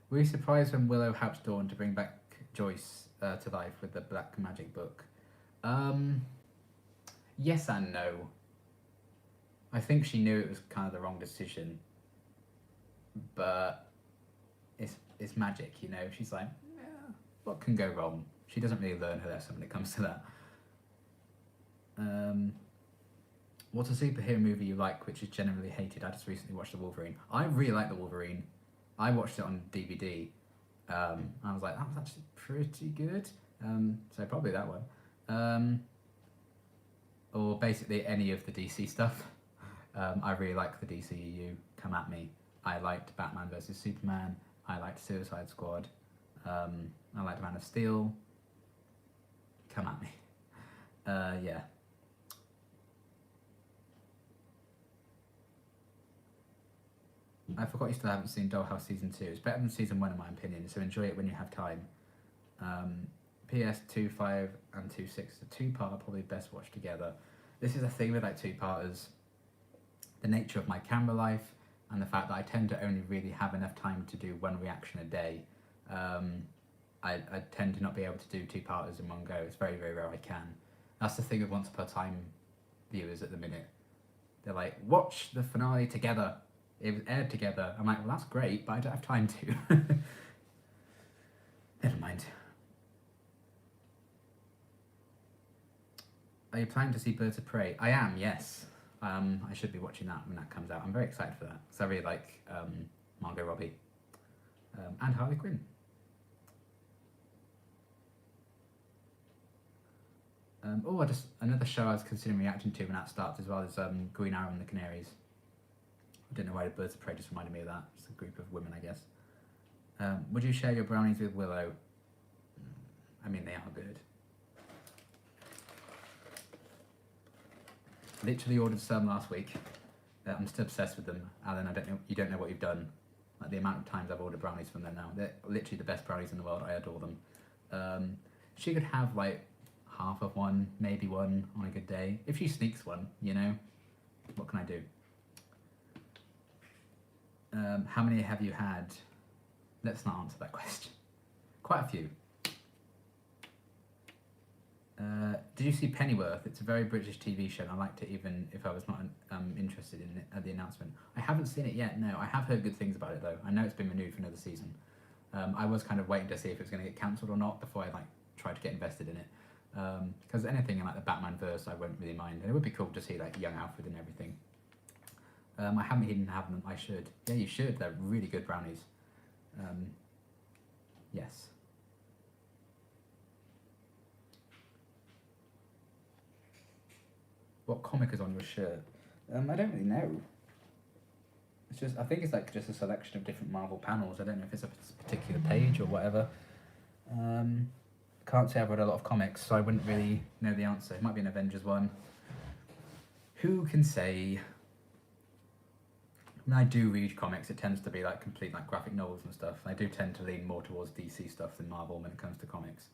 Were you surprised when Willow helped Dawn to bring back Joyce to life with the Black Magic book? Yes and no. I think she knew it was kind of the wrong decision, but it's magic, you know. She's like, yeah, what can go wrong? She doesn't really learn her lesson when it comes to that. What's a superhero movie you like which is generally hated? I just recently watched The Wolverine. I really like The Wolverine. I watched it on DVD. I was like, that was actually pretty good. So probably that one. Or basically any of the DC stuff. I really like the DCEU. Come at me. I liked Batman vs Superman. I liked Suicide Squad. I liked Man of Steel. Come at me. Yeah. I forgot you still haven't seen Dollhouse Season 2. It's better than Season 1 in my opinion, so enjoy it when you have time. PS 2.5 and 2.6, the two-part are probably best watched together. This is a thing with like two-parters. The nature of my camera life and the fact that I tend to only really have enough time to do one reaction a day. I tend to not be able to do two-parters in one go. It's very, very rare I can. That's the thing with Once Upon a Time viewers at the minute. They're like, watch the finale together. It was aired together. I'm like, well, that's great, but I don't have time to. Never mind. Are you planning to see Birds of Prey? I am, yes. I should be watching that when that comes out. I'm very excited for that because I really like Margot Robbie and Harley Quinn. Another show I was considering reacting to when that starts as well is Green Arrow and the Canaries. I don't know why the Birds of Prey just reminded me of that. It's a group of women, I guess. Would you share your brownies with Willow? I mean, they are good. Literally ordered some last week. I'm still obsessed with them. Alan, you don't know what you've done. Like the amount of times I've ordered brownies from them now. They're literally the best brownies in the world. I adore them. She could have like half of one, maybe one on a good day. If she sneaks one, you know, what can I do? How many have you had? Let's not answer that question. Quite a few. Did you see Pennyworth? It's a very British TV show and I liked it even if I was not interested in it at the announcement. I haven't seen it yet, no. I have heard good things about it though. I know it's been renewed for another season. I was kind of waiting to see if it was going to get cancelled or not before I like tried to get invested in it. Because anything in like the Batman verse I won't really mind. And it would be cool to see like young Alfred and everything. I haven't even had them. I should. Yeah, you should. They're really good brownies. Yes. What comic is on your shirt? I don't really know. It's just, I think it's like just a selection of different Marvel panels. I don't know if it's a particular page or whatever. Can't say I've read a lot of comics, so I wouldn't really know the answer. It might be an Avengers one. Who can say? When I do read comics, it tends to be like complete like graphic novels and stuff. I do tend to lean more towards DC stuff than Marvel when it comes to comics.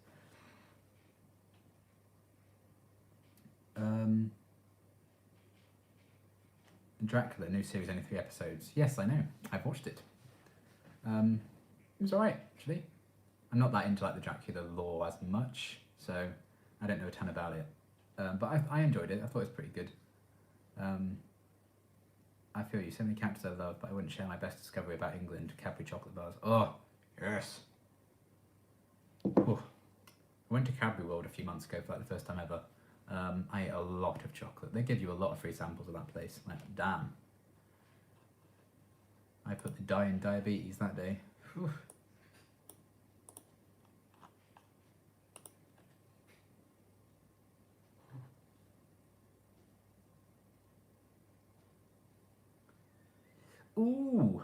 Um, Dracula, new series, only 3 episodes. Yes, I know. I've watched it. It was alright, actually. I'm not that into like the Dracula lore as much, so I don't know a ton about it. But I enjoyed it. I thought it was pretty good. I feel you. So many characters I love, but I wouldn't share my best discovery about England. Cadbury chocolate bars. Oh, yes. Ooh. I went to Cadbury World a few months ago for like the first time ever. I ate a lot of chocolate. They give you a lot of free samples of that place. Like, damn. I put the die in diabetes that day. Whew. Ooh.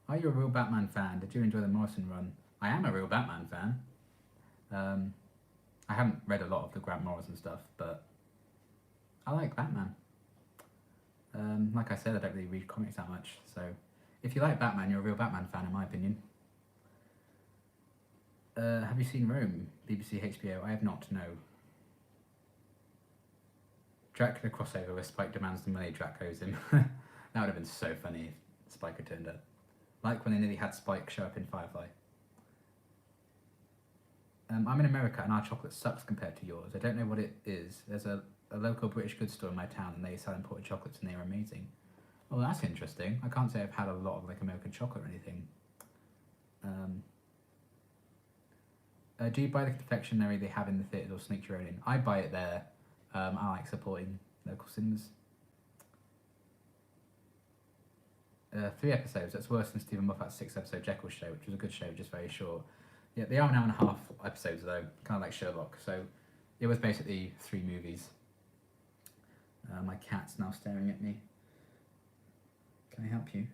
Are you a real Batman fan? Did you enjoy the Morrison run? I am a real Batman fan. I haven't read a lot of the Grant Morrison stuff, but I like Batman. Like I said, I don't really read comics that much, so if you like Batman, you're a real Batman fan, in my opinion. Have you seen Rome? BBC HBO? I have not, no. Dracula crossover where Spike demands the money Drac owes him. That would have been so funny if Spike had turned up. Like when they nearly had Spike show up in Firefly. I'm in America and our chocolate sucks compared to yours. I don't know what it is. There's a local British goods store in my town and they sell imported chocolates and they are amazing. Oh, that's interesting. I can't say I've had a lot of like American chocolate or anything. Do you buy the confectionery they have in the theatres or sneak your own in? I buy it there. I like supporting local cinemas. 3 episodes. That's worse than Stephen Moffat's 6-episode Jekyll show, which was a good show, just very short. Yeah, they are an hour and a half episodes though, kind of like Sherlock. So it was basically 3 movies. My cat's now staring at me. Can I help you?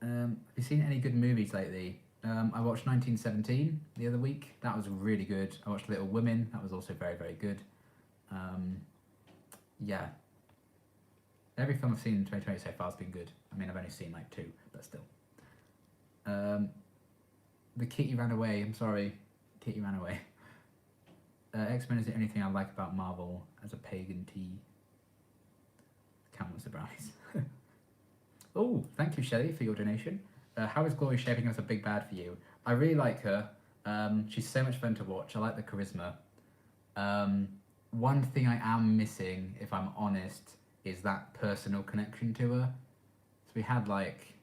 Have you seen any good movies lately? I watched 1917 the other week. That was really good. I watched Little Women. That was also very, very good. Yeah. Every film I've seen in 2020 so far has been good. I mean, I've only seen like 2, but still. The Kitty ran away. I'm sorry. Kitty ran away. X-Men is the only thing I like about Marvel as a pagan tea. Count wants the brownies. Oh, thank you, Shelley, for your donation. How is Glory shaping as a big bad for you? I really like her. She's so much fun to watch. I like the charisma. One thing I am missing, if I'm honest, is that personal connection to her. So we had like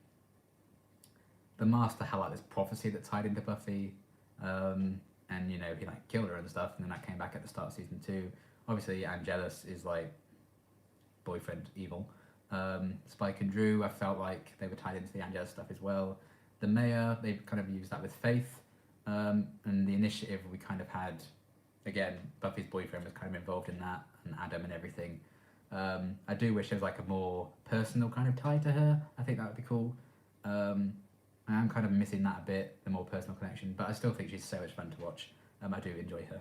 the Master had like this prophecy that tied into Buffy, and you know he like killed her and stuff, and then that came back at the start of season 2. Obviously, Angelus is like boyfriend evil. Spike and Drew, I felt like they were tied into the Angelus stuff as well. The Mayor, they kind of used that with Faith, and the Initiative we kind of had. Again, Buffy's boyfriend was kind of involved in that, and Adam and everything. I do wish there was like a more personal kind of tie to her. I think that would be cool. I am kind of missing that a bit, the more personal connection, but I still think she's so much fun to watch. I do enjoy her.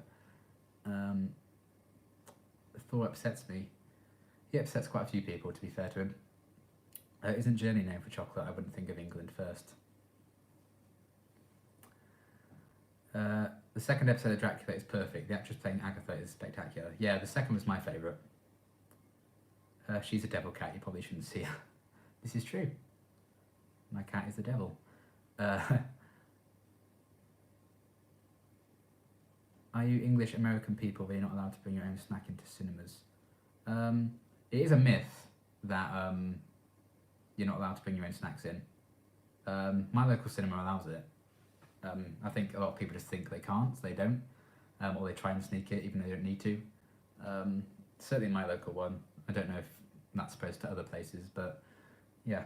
Thor upsets me. He upsets quite a few people, to be fair to him. Isn't Journey known for chocolate? I wouldn't think of England first. The second episode of Dracula is perfect. The actress playing Agatha is spectacular. Yeah, the second was my favourite. She's a devil cat, you probably shouldn't see her. This is true. My cat is the devil. Are you English American people where you're not allowed to bring your own snack into cinemas? It is a myth that you're not allowed to bring your own snacks in. My local cinema allows it. I think a lot of people just think they can't, so they don't. Or they try and sneak it even though they don't need to. Certainly my local one. I don't know if that's supposed to other places, but yeah.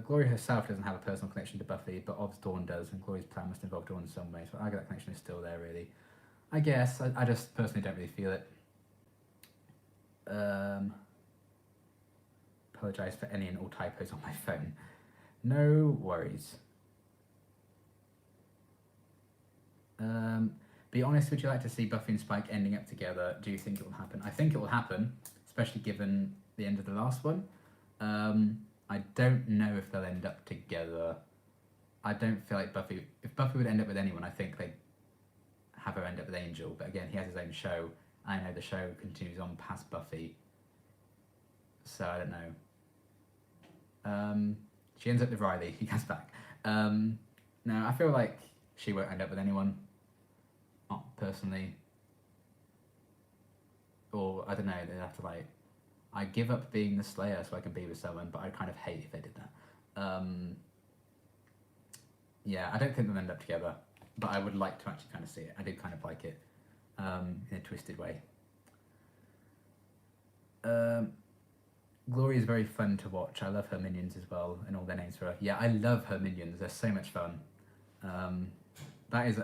Glory herself doesn't have a personal connection to Buffy, but Ob's Dawn does, and Glory's plan must involve Dawn in some way, so I guess that connection is still there, really. I guess. I just personally don't really feel it. Apologise for any and all typos on my phone. No worries. Be honest, would you like to see Buffy and Spike ending up together? Do you think it will happen? I think it will happen, especially given the end of the last one. I don't know if they'll end up together. I don't feel like Buffy. If Buffy would end up with anyone, I think they'd have her end up with Angel. But again, he has his own show. I know the show continues on past Buffy, so I don't know. She ends up with Riley. He comes back. No, I feel like she won't end up with anyone. Not personally. Or I don't know. They'd have to like. I give up being the Slayer so I can be with someone, but I kind of hate if they did that. Yeah, I don't think they'll end up together, but I would like to actually kind of see it. I do kind of like it in a twisted way. Glory is very fun to watch. I love her minions as well, and all their names for her. Yeah, I love her minions. They're so much fun. That is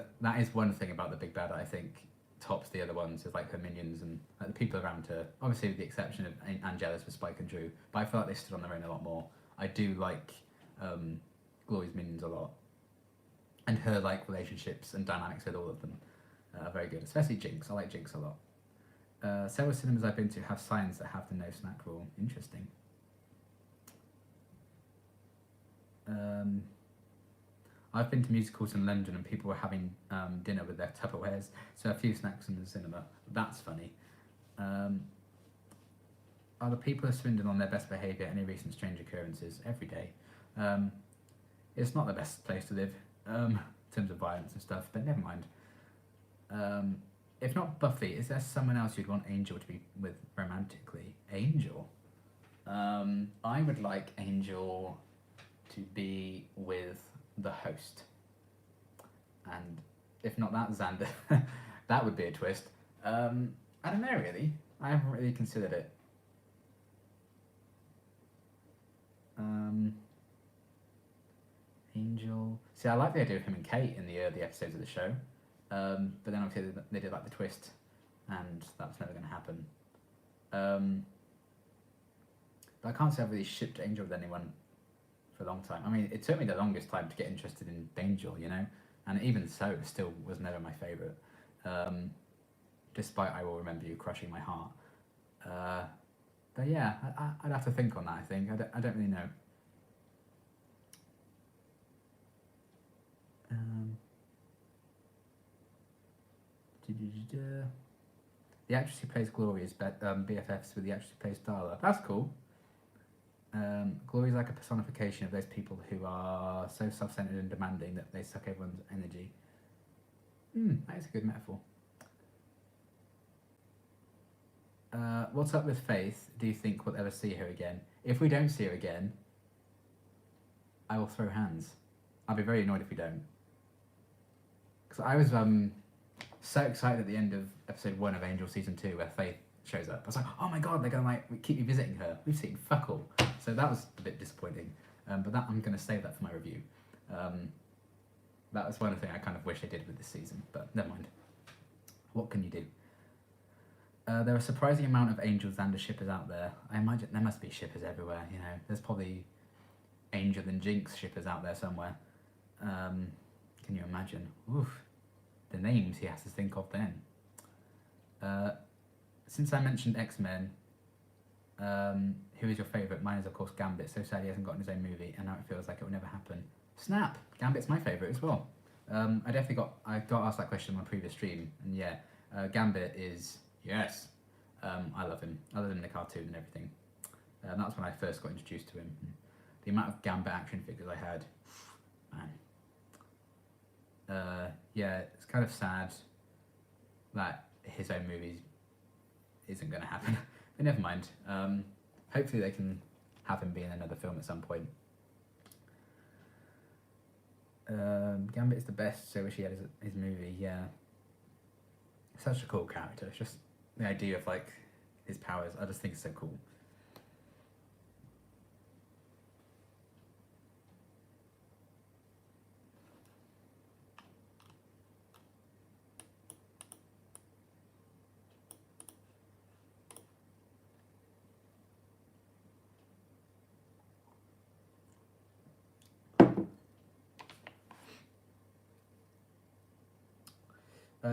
one thing about the Big Bad that I think tops the other ones, is like her minions and like, the people around her. Obviously, with the exception of Angelus with Spike and Drew, but I feel like they stood on their own a lot more. I do like Glory's minions a lot, and her like relationships and dynamics with all of them are very good. Especially Jinx. I like Jinx a lot. Several cinemas I've been to have signs that have the no snack rule. Interesting. I've been to musicals in London and people were having dinner with their Tupperwares, so a few snacks in the cinema. That's funny. Are the people swindling on their best behaviour? Any recent strange occurrences? Every day. It's not the best place to live in terms of violence and stuff, but never mind. If not Buffy, is there someone else you'd want Angel to be with romantically? Angel? I would like Angel to be with the host. And if not that, Xander. That would be a twist. I don't know, really. I haven't really considered it. Angel. See, I like the idea of him and Kate in the early episodes of the show. But then obviously they did like the twist, and that's never going to happen. But I can't say I've really shipped Angel with anyone for a long time. I mean, it took me the longest time to get interested in Angel, you know, and even so, it still was never my favourite. Despite I Will Remember You crushing my heart. But yeah, I'd have to think on that, I think. I don't really know. The actress who plays Glory is BFFs with the actress who plays Darla. That's cool. Glory is like a personification of those people who are so self-centered and demanding that they suck everyone's energy. That is a good metaphor. What's up with Faith? Do you think we'll ever see her again? If we don't see her again, I will throw hands. I'll be very annoyed if we don't. Because I was so excited at the end of episode 1 of Angel season 2 where Faith shows up. I was like, oh my god, they're gonna like keep revisiting her. We've seen fuck all. So that was a bit disappointing. But that I'm gonna save that for my review. That was one thing I kind of wish I did with this season, but never mind. What can you do? There are a surprising amount of Angel Xander shippers out there. I imagine there must be shippers everywhere, you know. There's probably Angel and Jinx shippers out there somewhere. Can you imagine? Oof. The names he has to think of then. Since I mentioned X-Men, who is your favourite? Mine is of course Gambit. So sad he hasn't gotten his own movie, and now it feels like it will never happen. Snap! Gambit's my favourite as well. I got asked that question on my previous stream, and yeah, Gambit is yes. I love him. I love him in the cartoon and everything. That's when I first got introduced to him. The amount of Gambit action figures I had, man. Yeah, it's kind of sad that his own movie isn't going to happen. But never mind. Hopefully they can have him be in another film at some point. Gambit is the best, so I wish he had his movie, yeah. Such a cool character. It's just the idea of like his powers, I just think it's so cool.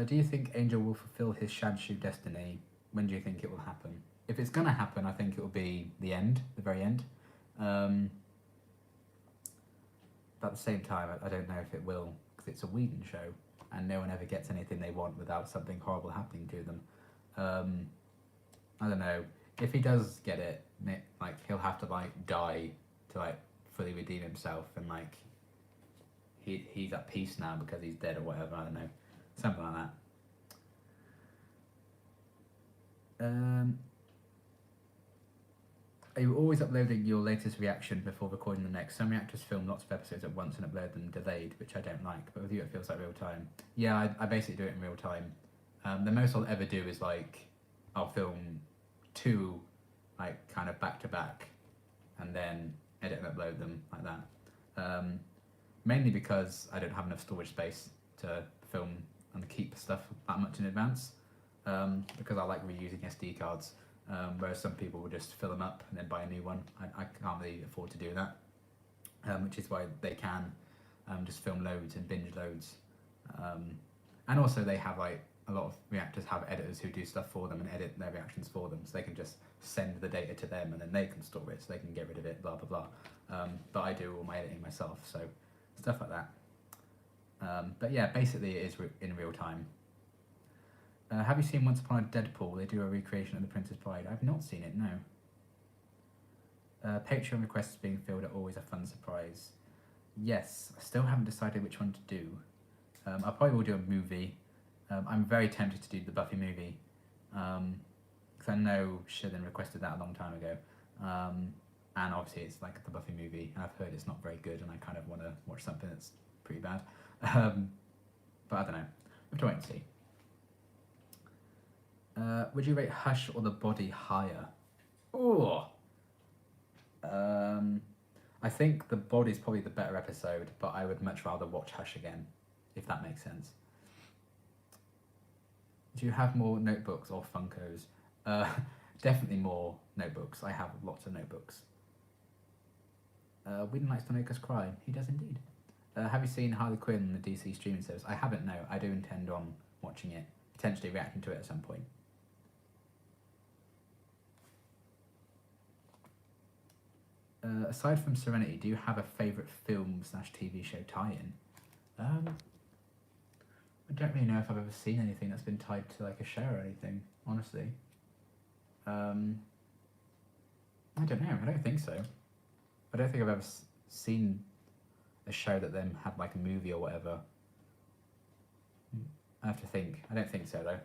Do you think Angel will fulfill his Shanshu destiny? When do you think it will happen? If it's going to happen, I think it will be the end, the very end. but at the same time, I don't know if it will, because it's a Whedon show, and no one ever gets anything they want without something horrible happening to them. I don't know. If he does get it, like he'll have to like die to like fully redeem himself, and like he's at peace now because he's dead or whatever. I don't know, something like that. Are you always uploading your latest reaction before recording the next? Some reactors film lots of episodes at once and upload them delayed, which I don't like, but with you it feels like real time. Yeah, I basically do it in real time. The most I'll ever do is like, I'll film 2 like kind of back to back and then edit and upload them like that. Mainly because I don't have enough storage space to film and keep stuff that much in advance, because I like reusing SD cards. Whereas some people will just fill them up and then buy a new one. I can't really afford to do that, which is why they can just film loads and binge loads. And also they have like, a lot of reactors have editors who do stuff for them and edit their reactions for them, so they can just send the data to them and then they can store it, so they can get rid of it, blah blah blah. But I do all my editing myself, so stuff like that. But yeah, basically it is in real time. Have you seen Once Upon a Deadpool? They do a recreation of The Princess Bride. I've not seen it, no. Patreon requests being filled are always a fun surprise. Yes, I still haven't decided which one to do. I probably will do a movie. I'm very tempted to do the Buffy movie, because I know Shilin requested that a long time ago. And obviously it's like the Buffy movie, and I've heard it's not very good, and I kind of want to watch something that's pretty bad. But I don't know. We have to wait and see. Would you rate Hush or The Body higher? Oh, I think The Body's probably the better episode, but I would much rather watch Hush again, if that makes sense. Do you have more notebooks or Funkos? Definitely more notebooks. I have lots of notebooks. Whedon likes to make us cry. He does indeed. Have you seen Harley Quinn on the DC streaming service? I haven't, no. I do intend on watching it, potentially reacting to it at some point. Aside from Serenity, do you have a favourite film/TV show tie-in? I don't really know if I've ever seen anything that's been tied to like a show or anything, honestly. I don't know, I don't think so. I don't think I've ever seen a show that then had like a movie or whatever. I have to think. I don't think so though.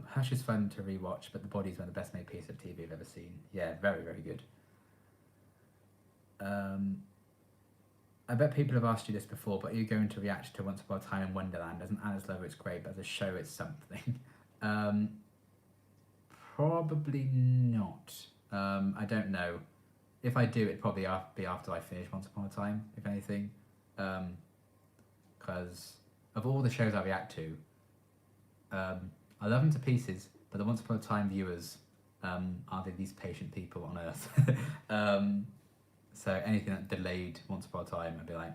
Hush is fun to rewatch, but The Body's one of the best made pieces of TV I've ever seen. Yeah, very, very good. I bet people have asked you this before, but are you going to react to Once Upon a Time in Wonderland? As an Alice lover, it's great, but as a show, it's something. Probably not. I don't know. If I do, it'd probably be after I finish Once Upon a Time, if anything. Because of all the shows I react to, I love them to pieces, but the Once Upon a Time viewers are the least patient people on earth. So anything that delayed Once Upon a Time, I'd be like,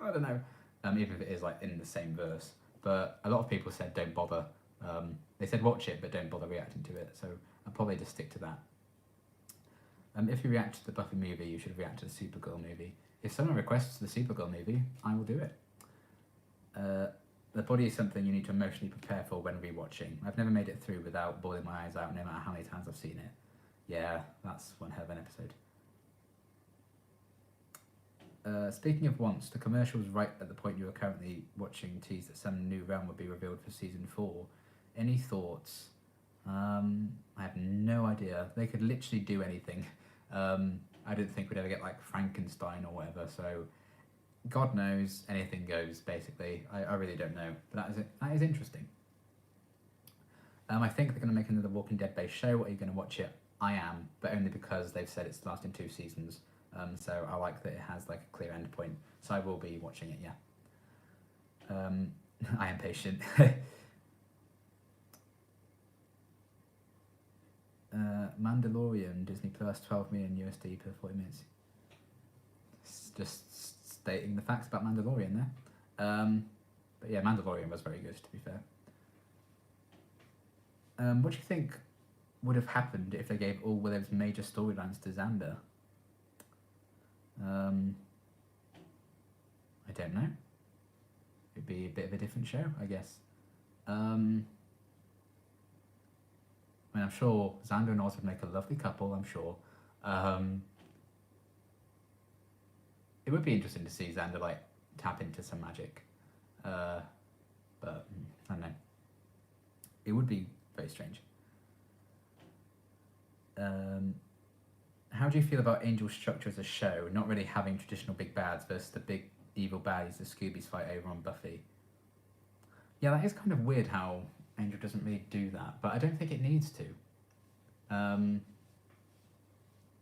I don't know, even if it is like in the same verse. But a lot of people said don't bother. They said watch it, but don't bother reacting to it. So I'll probably just stick to that. If you react to the Buffy movie, you should react to the Supergirl movie. If someone requests the Supergirl movie, I will do it. The Body is something you need to emotionally prepare for when rewatching. I've never made it through without bawling my eyes out, no matter how many times I've seen it. Yeah, that's one hell of an episode. Speaking of once, the commercial was right at the point you were currently watching tease that some new realm would be revealed for season 4. Any thoughts? I have no idea. They could literally do anything. I didn't think we'd ever get like Frankenstein or whatever, so God knows, anything goes, basically. I really don't know, but that is interesting. I think they're going to make another Walking Dead based show. Are you going to watch it? I am, but only because they've said it's lasting 2 seasons. So I like that it has like a clear end point. So I will be watching it, yeah. I am patient. Mandalorian, Disney Plus, 12 million USD per 40 minutes. It's just stating the facts about Mandalorian there. But yeah, Mandalorian was very good, to be fair. What do you think would have happened if they gave all Willow's major storylines to Xander? I don't know. It'd be a bit of a different show, I guess. I mean, I'm sure Xander and Oz would make a lovely couple, I'm sure. It would be interesting to see Xander, like, tap into some magic. But, I don't know. It would be very strange. How do you feel about Angel's structure as a show, not really having traditional big bads versus the big evil baddies the Scoobies fight over on Buffy? Yeah, that is kind of weird how Angel doesn't really do that, but I don't think it needs to.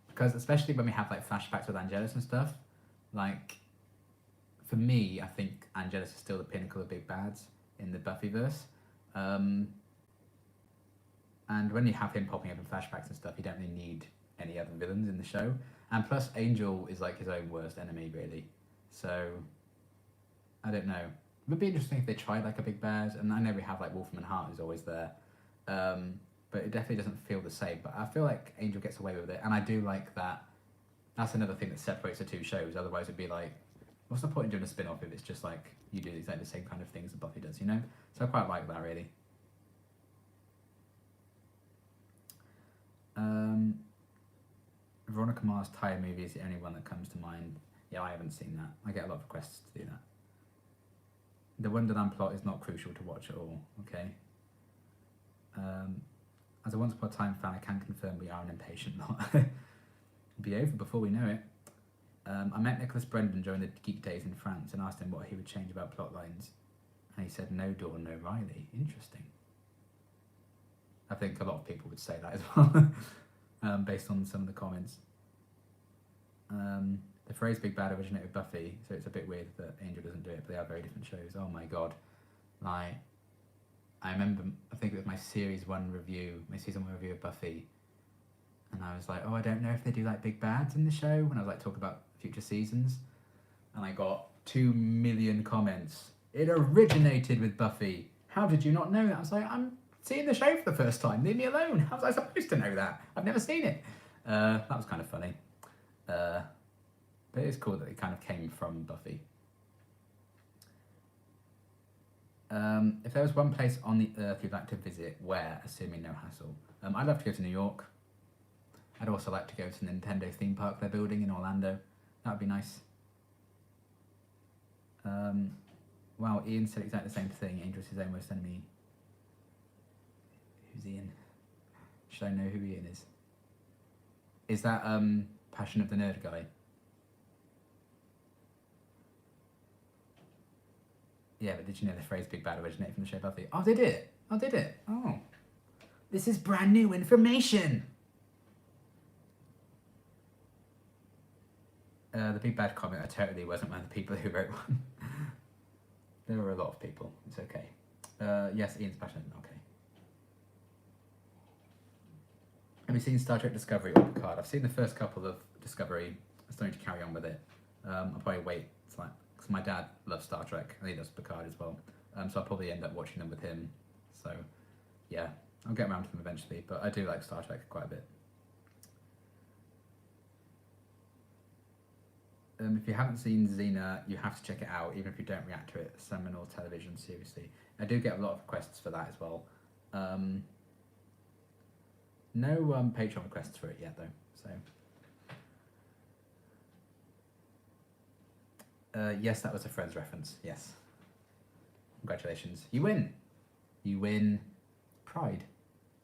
Because especially when we have like flashbacks with Angelus and stuff, like, for me, I think Angelus is still the pinnacle of big bads in the Buffyverse. And when you have him popping up in flashbacks and stuff, you don't really need any other villains in the show. And plus, Angel is like his own worst enemy, really. So, I don't know. It would be interesting if they tried like a big bad, and I know we have like Wolfram and Hart who's always there. But it definitely doesn't feel the same. But I feel like Angel gets away with it, and I do like that. That's another thing that separates the two shows. Otherwise, it'd be like, what's the point in doing a spin-off if it's just like you do exactly the same kind of things that Buffy does, you know? So I quite like that, really. Veronica Mars tie movie is the only one that comes to mind. Yeah, I haven't seen that. I get a lot of requests to do that. The Wonderland plot is not crucial to watch at all. Okay. As a Once Upon a Time fan, I can confirm we are an impatient lot. It'll be over before we know it. I met Nicholas Brendan during the Geek Days in France and asked him what he would change about plot lines. And he said, no Dawn, no Riley. Interesting. I think a lot of people would say that as well, based on some of the comments. The phrase Big Bad originated with Buffy, so it's a bit weird that Angel doesn't do it, but they are very different shows. Oh my god. Like, I remember, I think it was my season 1 review of Buffy, and I was like, oh, I don't know if they do like big bads in the show, when I was like talking about future seasons, and I got 2 million comments. It originated with Buffy. How did you not know that? I was like, I'm seeing the show for the first time. Leave me alone. How was I supposed to know that? I've never seen it. That was kind of funny. But it's cool that it kind of came from Buffy. If there was one place on the earth you'd like to visit, where, assuming no hassle? I'd love to go to New York. I'd also like to go to the Nintendo theme park they're building in Orlando. That would be nice. Wow, Ian said exactly the same thing. Angel's his own worst enemy. Who's Ian? Should I know who Ian is? Is that Passion of the Nerd guy? Yeah, but did you know the phrase Big Bad originated from the show Buffy? Oh, did it? Oh, did it? Oh. This is brand new information! The Big Bad comment, I totally wasn't one of the people who wrote one. There were a lot of people. It's okay. Yes, Ian's passionate. Okay. Have you seen Star Trek Discovery or Picard? I've seen the first couple of Discovery. I'm starting to carry on with it. I'll probably wait. It's like, because my dad loves Star Trek and he does Picard as well. So I'll probably end up watching them with him. So yeah, I'll get around to them eventually. But I do like Star Trek quite a bit. If you haven't seen Xena, you have to check it out, even if you don't react to it. Seminal television, seriously. I do get a lot of requests for that as well. No Patreon requests for it yet, though. So, yes, that was a Friends reference. Yes. Congratulations. You win. You win pride.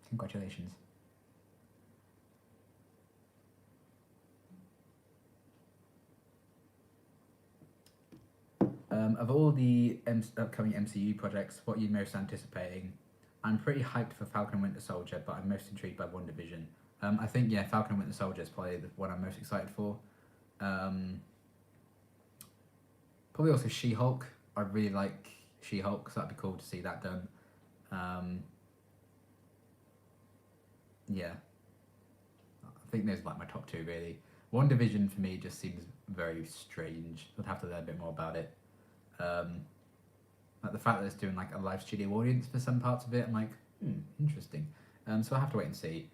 Congratulations. Of all the upcoming MCU projects, what are you most anticipating? I'm pretty hyped for Falcon and Winter Soldier, but I'm most intrigued by WandaVision. I think, yeah, Falcon and Winter Soldier is probably the one I'm most excited for. Probably also She-Hulk. I really like She-Hulk, so that'd be cool to see that done. Yeah. I think those are like my top 2, really. WandaVision for me just seems very strange. I'd have to learn a bit more about it. Like the fact that it's doing like a live studio audience for some parts of it, I'm like, interesting. So I'll have to wait and see.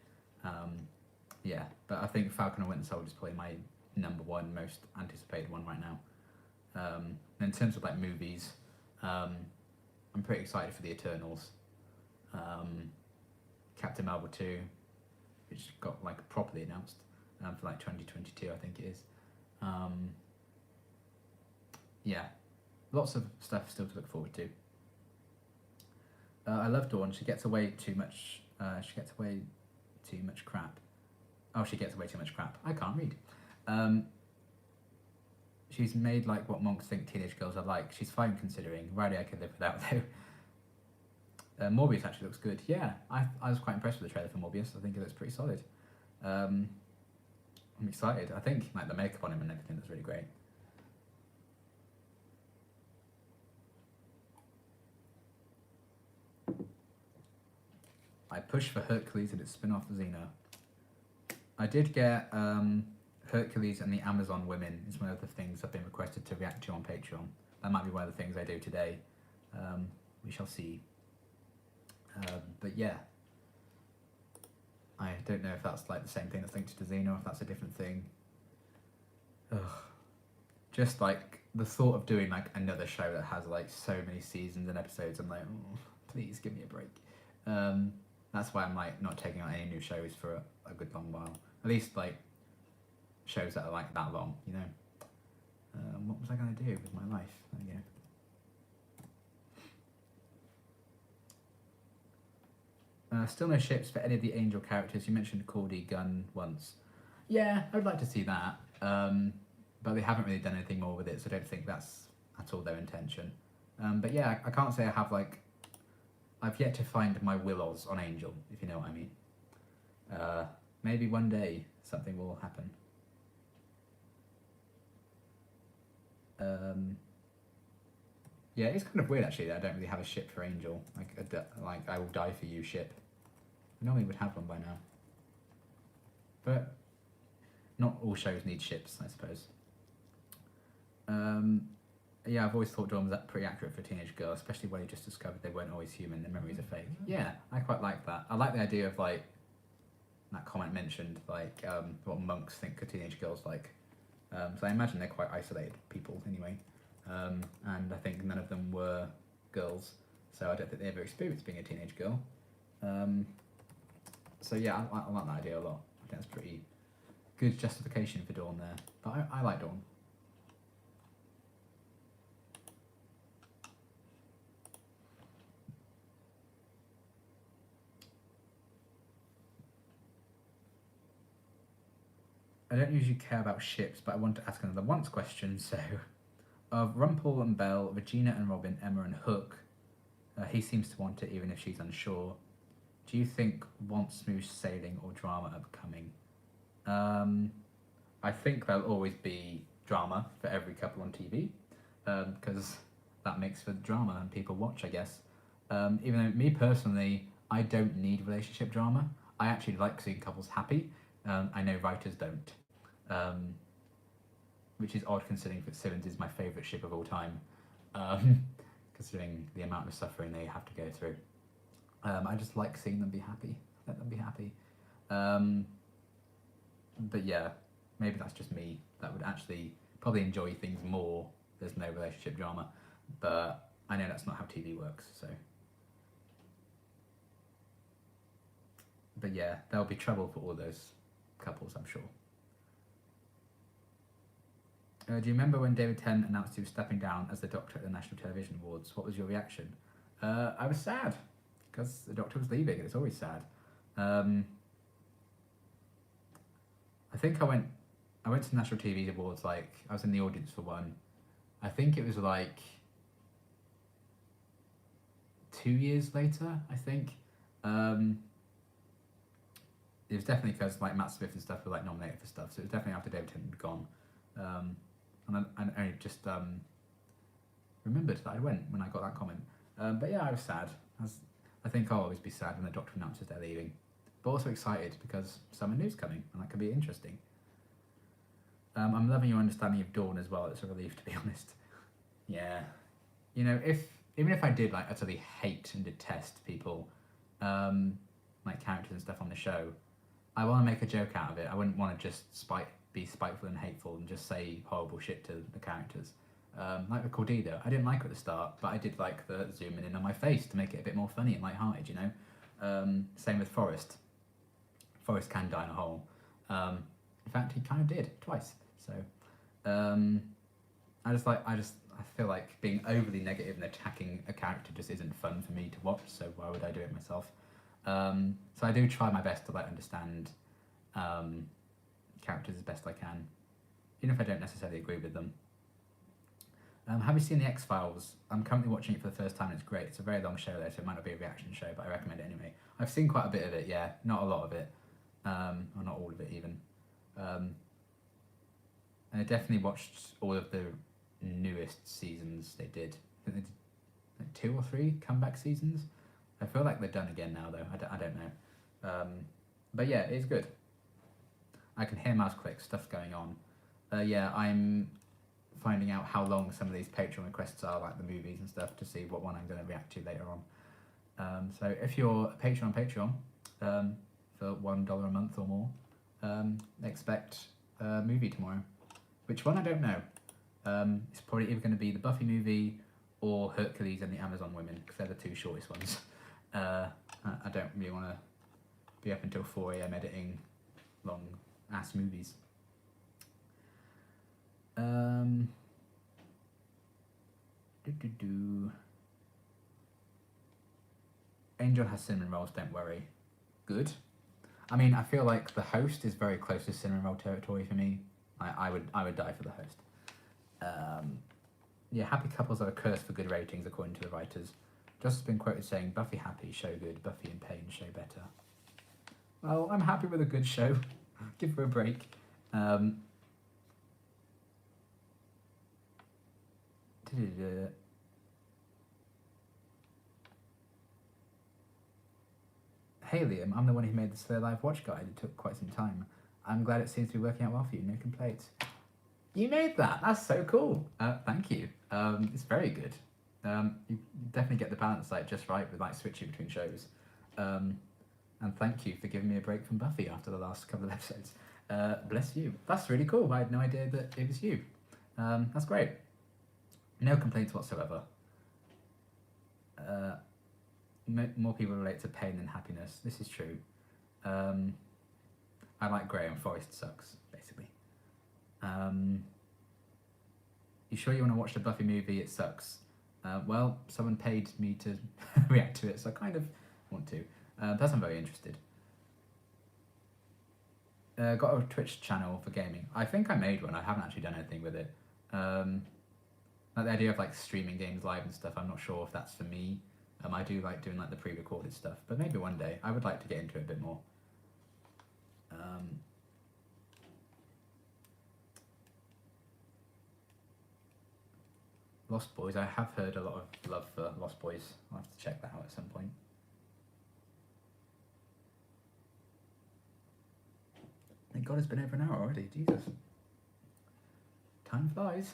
Yeah, but I think Falcon and Winter Soldier is probably number one most anticipated one right now. In terms of like movies, I'm pretty excited for the Eternals. Captain Marvel 2, which got like properly announced for like 2022, I think it is. Yeah, lots of stuff still to look forward to. I love Dawn. She gets away too much. She gets away too much crap. Oh, she gets away too much crap. I can't read. She's made like what monks think teenage girls are like. She's fine considering. Riley I could live without though. Morbius actually looks good. Yeah, I was quite impressed with the trailer for Morbius. I think it looks pretty solid. I'm excited. I think like the makeup on him and everything looks really great. I pushed for Hercules and its spin-off Xena. I did get Hercules and the Amazon Women is one of the things I've been requested to react to on Patreon. That might be one of the things I do today. We shall see. But yeah, I don't know if that's like the same thing that's linked to Xena or if that's a different thing. Ugh. Just like the thought of doing like another show that has like so many seasons and episodes, I'm like, oh, please give me a break. That's why I'm like not taking on any new shows for a good long while. At least like shows that are like that long, you know. What was I gonna do with my life? There you go. Still no ships for any of the Angel characters. You mentioned Cordy Gunn once. Yeah, I would like to see that. But they haven't really done anything more with it, so I don't think that's at all their intention. But yeah, I can't say I have like. I've yet to find my Willows on Angel, if you know what I mean. Maybe one day something will happen. Yeah, it's kind of weird actually that I don't really have a ship for Angel. Like I will die for you ship. I normally would have one by now. But not all shows need ships, I suppose. Yeah, I've always thought Dawn was pretty accurate for a teenage girl, especially when you just discovered they weren't always human, their memories are fake. Yeah, I quite like that. I like the idea of like, that comment mentioned, like what monks think a teenage girl's like. So I imagine they're quite isolated people anyway. And I think none of them were girls, so I don't think they ever experienced being a teenage girl. So yeah, I like that idea a lot. I think that's pretty good justification for Dawn there. But I like Dawn. I don't usually care about ships, but I want to ask another once question. So, of Rumpel and Belle, Regina and Robin, Emma and Hook, he seems to want it even if she's unsure. Do you think want smooth sailing or drama upcoming? I think there'll always be drama for every couple on TV, because that makes for drama and people watch, I guess. Even though me personally, I don't need relationship drama. I actually like seeing couples happy. I know writers don't. Which is odd considering Fitzsimmons is my favourite ship of all time, considering the amount of suffering they have to go through. I just like seeing them be happy. Let them be happy. But yeah, maybe that's just me. That would actually probably enjoy things more. There's no relationship drama, but I know that's not how TV works. So, but yeah, there'll be trouble for all those couples, I'm sure. Do you remember when David Tennant announced he was stepping down as the Doctor at the National Television Awards? What was your reaction? I was sad, because the Doctor was leaving, and it's always sad. I think I went to the National TV Awards, like, I was in the audience for one. I think it was like 2 years later, I think. It was definitely because like Matt Smith and stuff were like nominated for stuff, so it was definitely after David Tennant had gone. And I just remembered that I went when I got that comment. But yeah, I was sad. I think I'll always be sad when the Doctor announces they're leaving, but also excited because summer new's coming and that could be interesting. I'm loving your understanding of Dawn as well. It's a relief, to be honest. Yeah, you know, even if I did like utterly hate and detest people, like characters and stuff on the show, I want to make a joke out of it. I wouldn't want to just spite be spiteful and hateful and just say horrible shit to the characters. Like the Cordelia, I didn't like her at the start, but I did like the zooming in on my face to make it a bit more funny and light-hearted, you know. Same with Forrest. Forrest can die in a hole. In fact, he kind of did twice. So I feel like being overly negative and attacking a character just isn't fun for me to watch. So why would I do it myself? So I do try my best to like understand characters as best I can, even if I don't necessarily agree with them. Have you seen the X-Files? I'm currently watching it for the first time and it's great. It's a very long show though, so it might not be a reaction show, but I recommend it anyway. I've seen quite a bit of it, yeah, not a lot of it, or not all of it even. And I definitely watched all of the newest seasons they did. I think they did like 2 or 3 comeback seasons. I feel like they're done again now though, I don't know. But yeah, it's good. I can hear mouse clicks, stuff's going on. Yeah, I'm finding out how long some of these Patreon requests are, like the movies and stuff, to see what one I'm going to react to later on. So if you're a patron on Patreon for $1 a month or more, expect a movie tomorrow. Which one, I don't know. It's probably either going to be the Buffy movie or Hercules and the Amazon Women, because they're the 2 shortest ones. I don't really want to be up until 4 AM editing long ass movies. Angel has cinnamon rolls, don't worry. Good. I mean, I feel like the host is very close to cinnamon roll territory for me. I would die for the host. Yeah, happy couples are a curse for good ratings, according to the writers. Just been quoted saying, Buffy happy, show good, Buffy in pain, show better. Well, I'm happy with a good show. Give her a break. Hey Liam, I'm the one who made the Slayer Live watch guide. It took quite some time. I'm glad it seems to be working out well for you, no complaints. You made that, that's so cool. Thank you. It's very good. You definitely get the balance like just right with like switching between shows. And thank you for giving me a break from Buffy after the last couple of episodes. Bless you. That's really cool. I had no idea that it was you. That's great. No complaints whatsoever. More people relate to pain than happiness. This is true. I like Grey and Forest sucks, basically. You sure you want to watch the Buffy movie? It sucks. Well, someone paid me to react to it, so I kind of want to. Plus I'm very interested. Got a Twitch channel for gaming. I think I made one. I haven't actually done anything with it. Like the idea of like streaming games live and stuff, I'm not sure if that's for me. I do like doing like the pre-recorded stuff, but maybe one day. I would like to get into it a bit more. Lost Boys, I have heard a lot of love for Lost Boys. I'll have to check that out at some point. Thank God it's been over an hour already, Jesus. Time flies.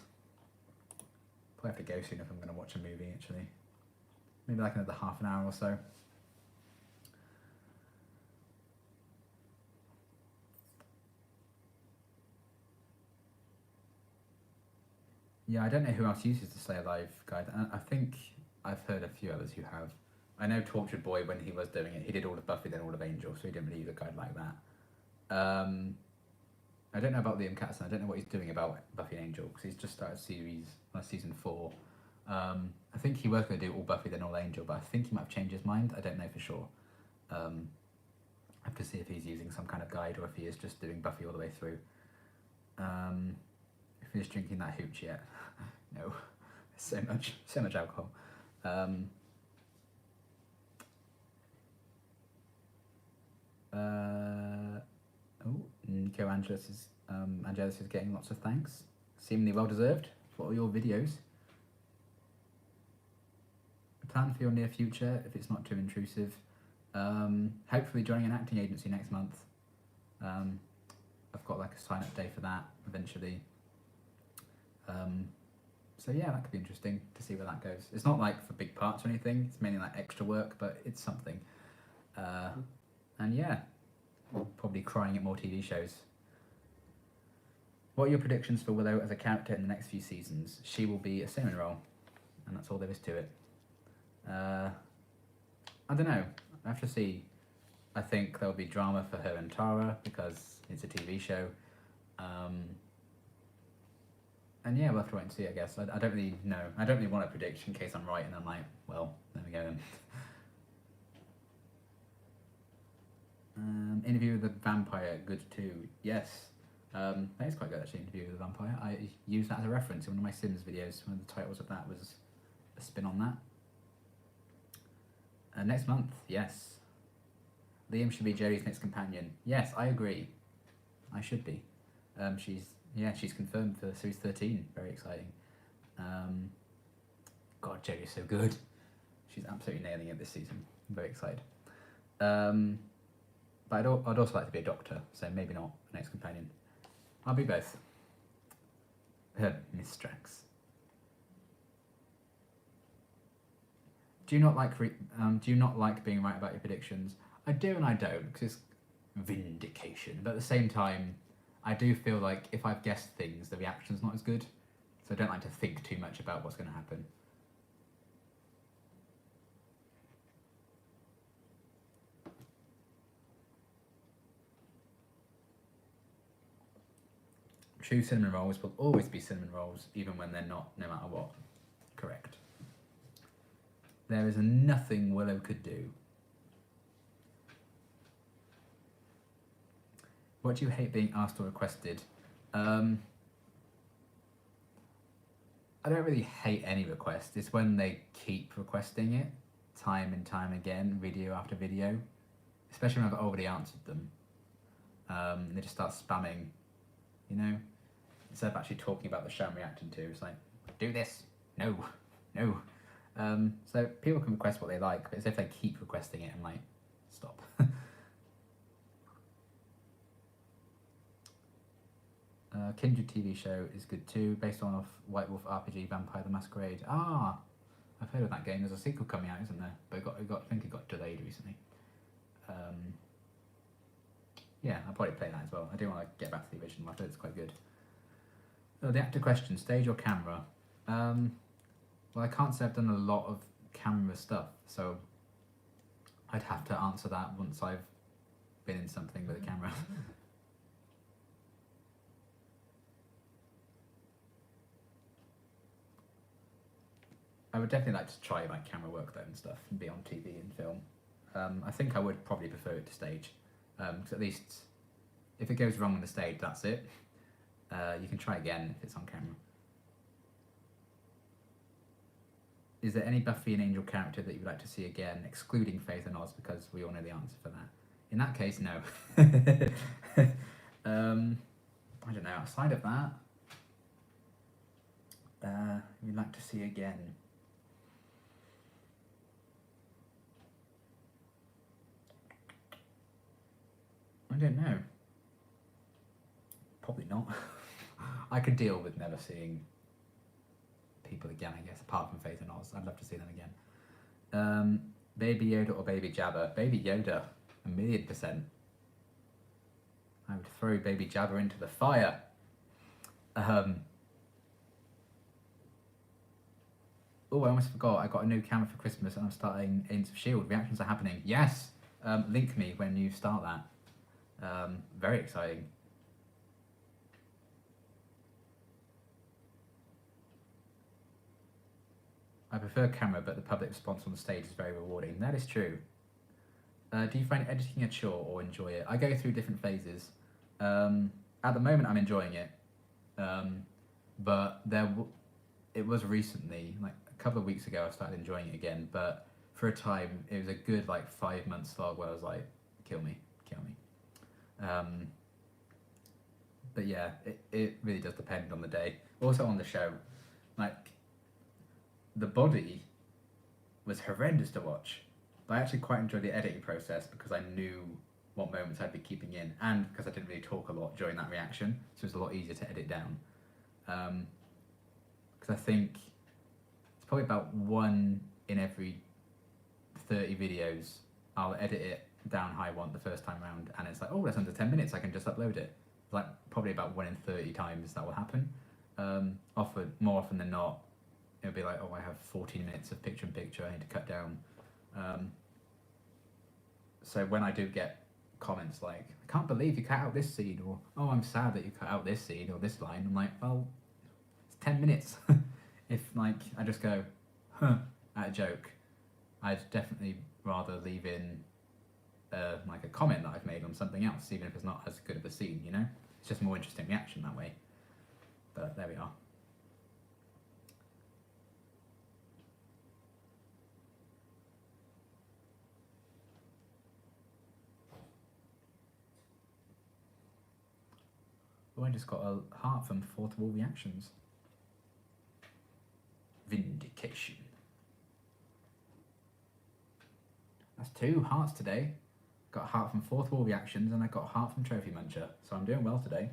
Probably have to go soon if I'm going to watch a movie, actually. Maybe like another half an hour or so. Yeah, I don't know who else uses the Slayer Live guide. I think I've heard a few others who have. I know Tortured Boy, when he was doing it, he did all of Buffy, then all of Angel, so he didn't really use a guide like that. I don't know about Liam Catson. I don't know what he's doing about Buffy and Angel, because he's just started season 4. I think he was going to do all Buffy then all Angel, but I think he might have changed his mind. I don't know for sure. I have to see if he's using some kind of guide or if he is just doing Buffy all the way through. If he's drinking that hooch yet. No, so much alcohol. Nico Angelus is getting lots of thanks. Seemingly well deserved for all your videos. Plan for your near future if it's not too intrusive. Hopefully joining an acting agency next month. I've got like a sign up day for that eventually. So yeah, that could be interesting to see where that goes. It's not like for big parts or anything, it's mainly like extra work, but it's something. And yeah, probably crying at more TV shows. What are your predictions for Willow as a character in the next few seasons? She will be a cinnamon roll, and that's all there is to it. I don't know. I have to see. I think there'll be drama for her and Tara because it's a TV show. And yeah, we'll have to wait and see, I guess. I don't really know. I don't really want to predict in case I'm right, and I'm like, well, there we go then. Interview with the Vampire, good too. Yes. That is quite good, actually, Interview with the Vampire. I used that as a reference in one of my Sims videos. One of the titles of that was a spin on that. Next month, yes. Liam should be Jodie's next companion. Yes, I agree. I should be. She's confirmed for series 13. Very exciting. God, Jodie's so good. She's absolutely nailing it this season. I'm very excited. But I'd also like to be a doctor, so maybe not next companion. I'll be both. Miss Strax. Do you not like being right about your predictions? I do and I don't, because it's vindication. But at the same time, I do feel like if I've guessed things, the reaction's not as good. So I don't like to think too much about what's going to happen. True cinnamon rolls will always be cinnamon rolls, even when they're not, no matter what. Correct. There is nothing Willow could do. What do you hate being asked or requested? I don't really hate any request. It's when they keep requesting it, time and time again, video after video. Especially when I've already answered them. They just start spamming, you know? Instead of actually talking about the show I'm reacting to, it's like, do this, no. So people can request what they like, but it's if they keep requesting it, I'm like, stop. Kindred TV show is good too, based on White Wolf RPG Vampire the Masquerade. Ah, I've heard of that game. There's a sequel coming out, isn't there? But I think it got delayed recently. Yeah, I'll probably play that as well. I do want to get back to the original. I thought it's quite good. Oh, the actor question: stage or camera? Well, I can't say I've done a lot of camera stuff, so I'd have to answer that once I've been in something with a camera. I would definitely like to try like camera work though and stuff and be on TV and film. I think I would probably prefer it to stage, because at least if it goes wrong on the stage, that's it. You can try again if it's on camera. Is there any Buffy and Angel character that you would like to see again, excluding Faith and Oz, because we all know the answer for that? In that case, no. I don't know, outside of that, we'd like to see again. I don't know. Probably not. I could deal with never seeing people again, I guess, apart from Faith and Oz. I'd love to see them again. Baby Yoda or Baby Jabba? Baby Yoda, 1,000,000%. I would throw Baby Jabba into the fire. Oh, I almost forgot. I got a new camera for Christmas and I'm starting Agents of S.H.I.E.L.D. Reactions are happening. Yes! Link me when you start that. Very exciting. I prefer camera, but the public response on the stage is very rewarding. That is true. Do you find editing a chore or enjoy it? I go through different phases. At the moment, I'm enjoying it. But it was recently, like a couple of weeks ago, I started enjoying it again. But for a time, it was a good like 5 month slog where I was like, kill me. But yeah, it really does depend on the day. Also on the show, like, the body was horrendous to watch. But I actually quite enjoyed the editing process because I knew what moments I'd be keeping in, and because I didn't really talk a lot during that reaction, so it was a lot easier to edit down. Because I think it's probably about 1 in every 30 videos I'll edit it down how I want the first time around, and it's like, oh, that's under 10 minutes, I can just upload it. Like probably about 1 in 30 times that will happen. More often than not, it'll be like, oh, I have 14 minutes of picture in picture, I need to cut down. So when I do get comments like, I can't believe you cut out this scene, or oh, I'm sad that you cut out this scene or this line, I'm like, well, it's 10 minutes. If like I just go, huh, at a joke, I'd definitely rather leave in like a comment that I've made on something else, even if it's not as good of a scene, you know? It's just more interesting reaction that way. But there we are. Oh, I just got a heart from Fourth Wall Reactions. Vindication. That's 2 hearts today. Got a heart from Fourth Wall Reactions and I got a heart from Trophy Muncher. So I'm doing well today.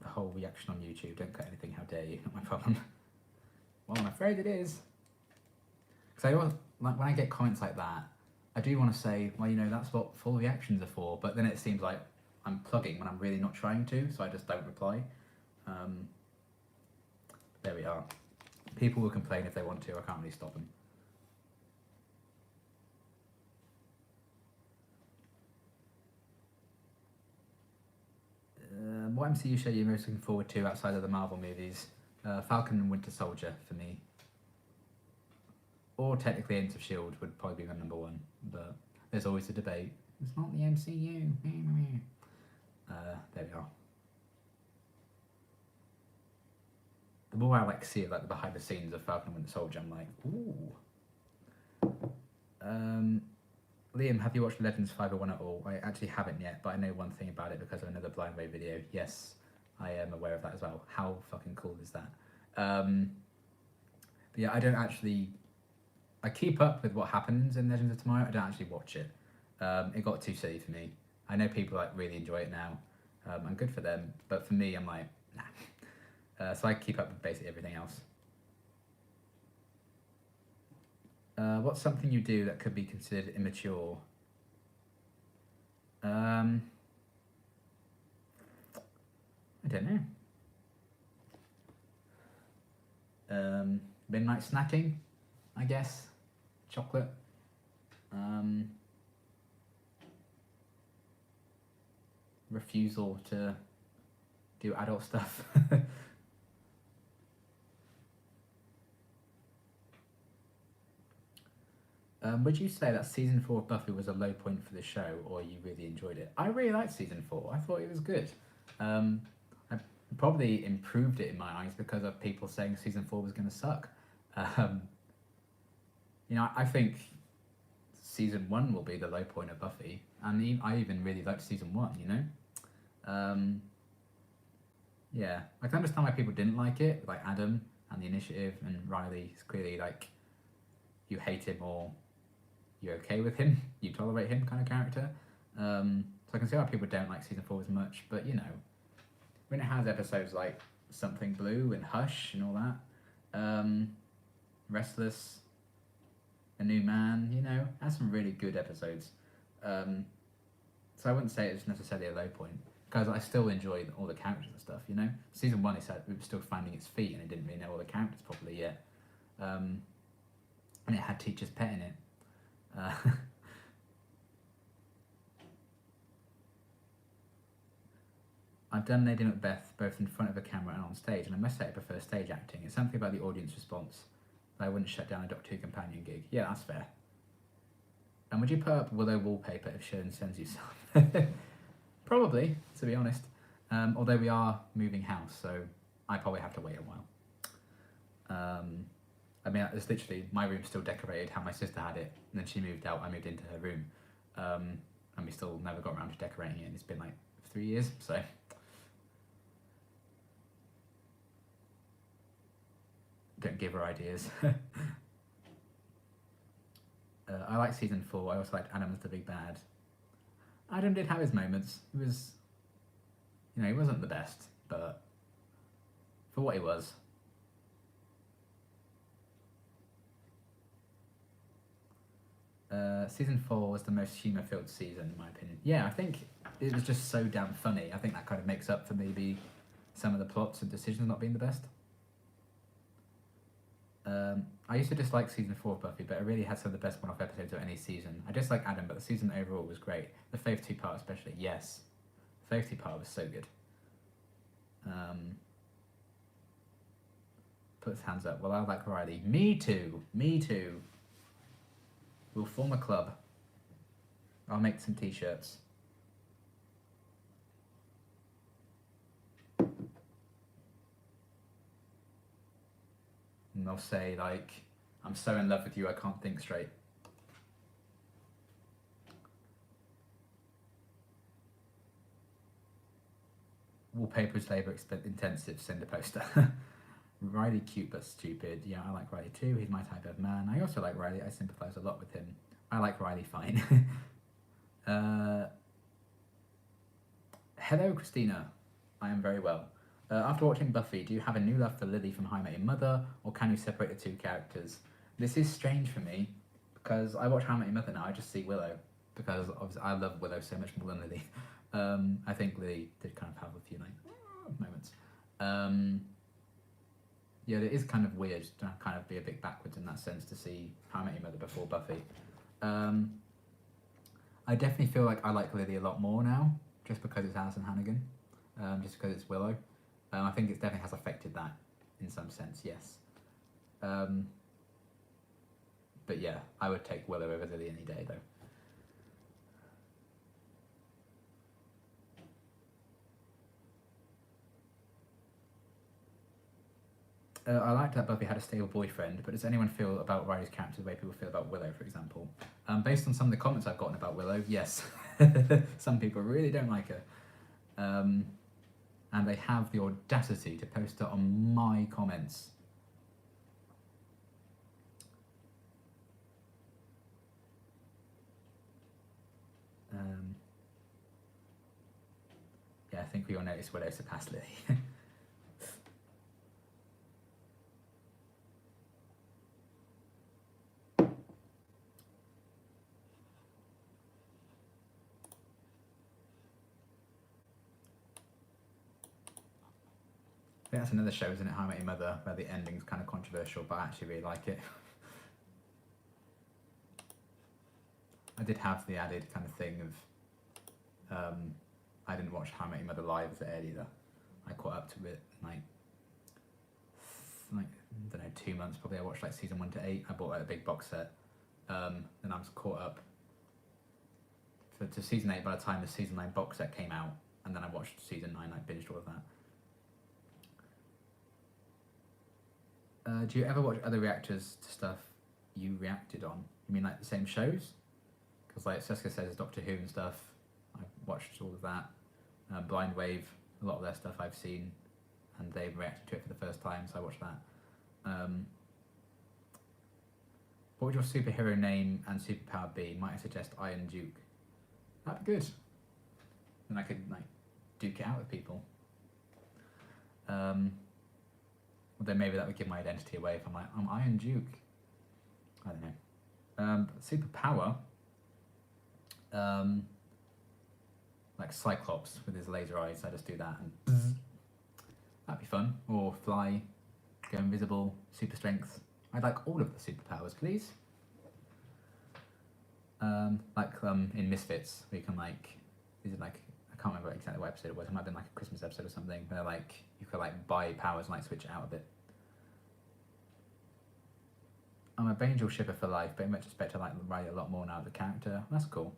The whole reaction on YouTube, don't cut anything, how dare you, not my problem. Well, I'm afraid it is. Because I always, like when I get comments like that, I do want to say, well, you know, that's what full reactions are for, but then it seems like I'm plugging when I'm really not trying to, so I just don't reply. There we are. People will complain if they want to, I can't really stop them. What MCU show are you most looking forward to outside of the Marvel movies? Falcon and Winter Soldier for me. Or technically Agents of S.H.I.E.L.D. would probably be my number 1, but there's always a debate. It's not the MCU. There we are. The more I like see it, like the behind the scenes of Falcon and Winter Soldier, I'm like, ooh. Liam, have you watched Legends 501 at all? I actually haven't yet, but I know one thing about it because of another Blind Way video. Yes, I am aware of that as well. How fucking cool is that? But yeah, I don't actually... I keep up with what happens in Legends of Tomorrow. I don't actually watch it. It got too silly for me. I know people like really enjoy it now, and good for them. But for me, I'm like, nah. So I keep up with basically everything else. What's something you do that could be considered immature? I don't know. Midnight snacking, I guess. Chocolate. Refusal to do adult stuff. Would you say that season 4 of Buffy was a low point for the show, or you really enjoyed it? I really liked season 4. I thought it was good. I probably improved it in my eyes because of people saying season 4 was going to suck. You know, I think season 1 will be the low point of Buffy, and I even really liked season 1. You know, yeah, I can understand why people didn't like it, like Adam and the Initiative and Riley. It's clearly like you hate him or you're okay with him, you tolerate him kind of character. So I can see why people don't like season 4 as much, but you know, when it has episodes like Something Blue and Hush and all that, Restless, A New Man, you know, has some really good episodes. So I wouldn't say it's necessarily a low point, because I still enjoy all the characters and stuff, you know. Season 1, it said it was still finding its feet and it didn't really know all the characters properly yet. And it had Teacher's Pet in it. I've done Lady Macbeth both in front of a camera and on stage, and I must say I prefer stage acting. It's something about the audience response that I wouldn't shut down a Doctor Who companion gig. Yeah, that's fair. And would you put up Willow wallpaper if Sharon sends you some? Probably, to be honest. Although we are moving house, so I probably have to wait a while. I mean, it's literally, my room's still decorated how my sister had it, and then she moved out, I moved into her room, and we still never got around to decorating it, and it's been like 3 years, so. Don't give her ideas. I like season 4, I also liked Adam as the big bad. Adam did have his moments, it was You know, he wasn't the best, but for what he was. Season 4 was the most humour-filled season, in my opinion. Yeah, I think it was just so damn funny. I think that kind of makes up for maybe some of the plots and decisions not being the best. I used to dislike season 4 of Buffy, but it really had some of the best one-off episodes of any season. I dislike Adam, but the season overall was great. The Faith 2 part especially, yes. The Faith 2 part was so good. Puts hands up. Well, I like Riley. Me too. Me too. We'll form a club. I'll make some t-shirts. And they'll say, like, I'm so in love with you, I can't think straight. Wallpaper is labour intensive, send a poster. Riley cute but stupid. Yeah, I like Riley too. He's my type of man. I also like Riley. I sympathise a lot with him. I like Riley fine. Hello, Christina. I am very well. After watching Buffy, do you have a new love for Lily from How I Met Your Mother, or can you separate the two characters? This is strange for me, because I watch How I Met Your Mother now, I just see Willow, because obviously I love Willow so much more than Lily. I think Lily did kind of have a few like moments. Yeah, it is kind of weird to kind of be a bit backwards in that sense to see How I Met Your Mother before Buffy. I definitely feel like I like Lily a lot more now, just because it's Alison Hannigan, just because it's Willow. I think it definitely has affected that in some sense, yes. But yeah, I would take Willow over Lily any day, though. I liked that Buffy had a stable boyfriend, but does anyone feel about Riley's character the way people feel about Willow, for example? Based on some of the comments I've gotten about Willow, yes. Some people really don't like her. And they have the audacity to post it on my comments. Yeah, I think we all noticed Willow surpassed Lily. I think that's another show, isn't it? How I Met Your Mother, where the ending's kind of controversial, but I actually really like it. I did have the added kind of thing of, I didn't watch How I Met Your Mother live as it aired either. I caught up to it like I don't know, 2 months probably. I watched like season 1 to 8. I bought like a big box set. Then I was caught up to season 8 by the time the season 9 box set came out, and then I watched season 9. I binged all of that. Do you ever watch other reactors to stuff you reacted on? You mean like the same shows? Because like Seska says Doctor Who and stuff, I've watched all of that. Blind Wave, a lot of their stuff I've seen, and they've reacted to it for the first time, so I watched that. What would your superhero name and superpower be? Might I suggest Iron Duke? That'd be good. Then I could like duke it out with people. Then maybe that would give my identity away if I'm like, I'm Iron Duke. I don't know. Superpower, like Cyclops with his laser eyes. I just do that and that'd be fun. Or fly, go invisible, super strength. I'd like all of the superpowers, please. Like in Misfits, where you can like, is it like, I can't remember exactly what episode it was. It might have been like a Christmas episode or something, where like you could like buy powers and like switch it out a bit. I'm a Bangel shipper for life, but in retrospect I like Riley a lot more now, the character. That's cool.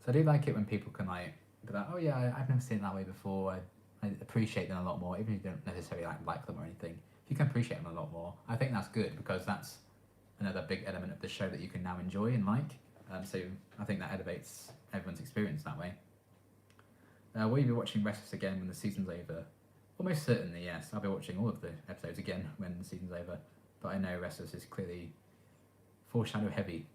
So I do like it when people can like be like, oh yeah, I've never seen it that way before. I appreciate them a lot more, even if you don't necessarily like them or anything. If you can appreciate them a lot more, I think that's good, because that's another big element of the show that you can now enjoy and like. So I think that elevates everyone's experience that way. Will you be watching Restless again when the season's over? Almost certainly, yes. I'll be watching all of the episodes again when the season's over. But I know Restless is clearly foreshadow heavy.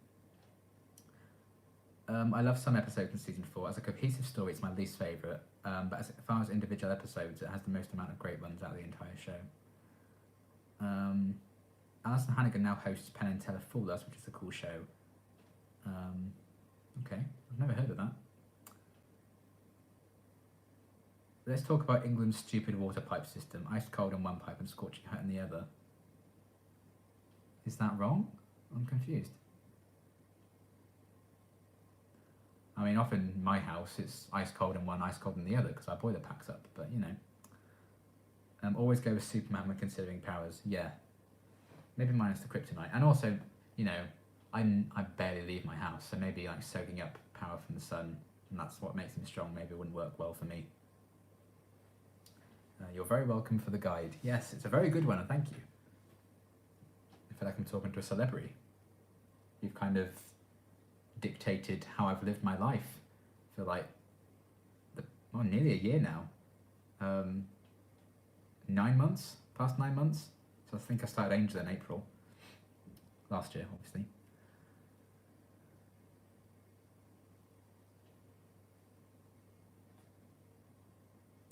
I love some episodes in season 4. As a cohesive story, it's my least favourite. But as far as individual episodes, it has the most amount of great ones out of the entire show. Alison Hannigan now hosts Penn and Teller Fool Us, which is a cool show. Okay, I've never heard of that. Let's talk about England's stupid water pipe system. Ice cold in one pipe and scorching hot in the other. Is that wrong? I'm confused. I mean, often in my house it's ice cold in one, ice cold in the other because our boiler packs up, but you know. Always go with Superman when considering powers. Yeah. Maybe minus the kryptonite. And also, you know, I barely leave my house, so maybe like soaking up power from the sun, and that's what makes him strong, maybe it wouldn't work well for me. You're very welcome for the guide. Yes, it's a very good one, and thank you. I feel like I'm talking to a celebrity. You've kind of dictated how I've lived my life for like, nearly a year now. 9 months, past 9 months. So I think I started Angel in April. Last year, obviously.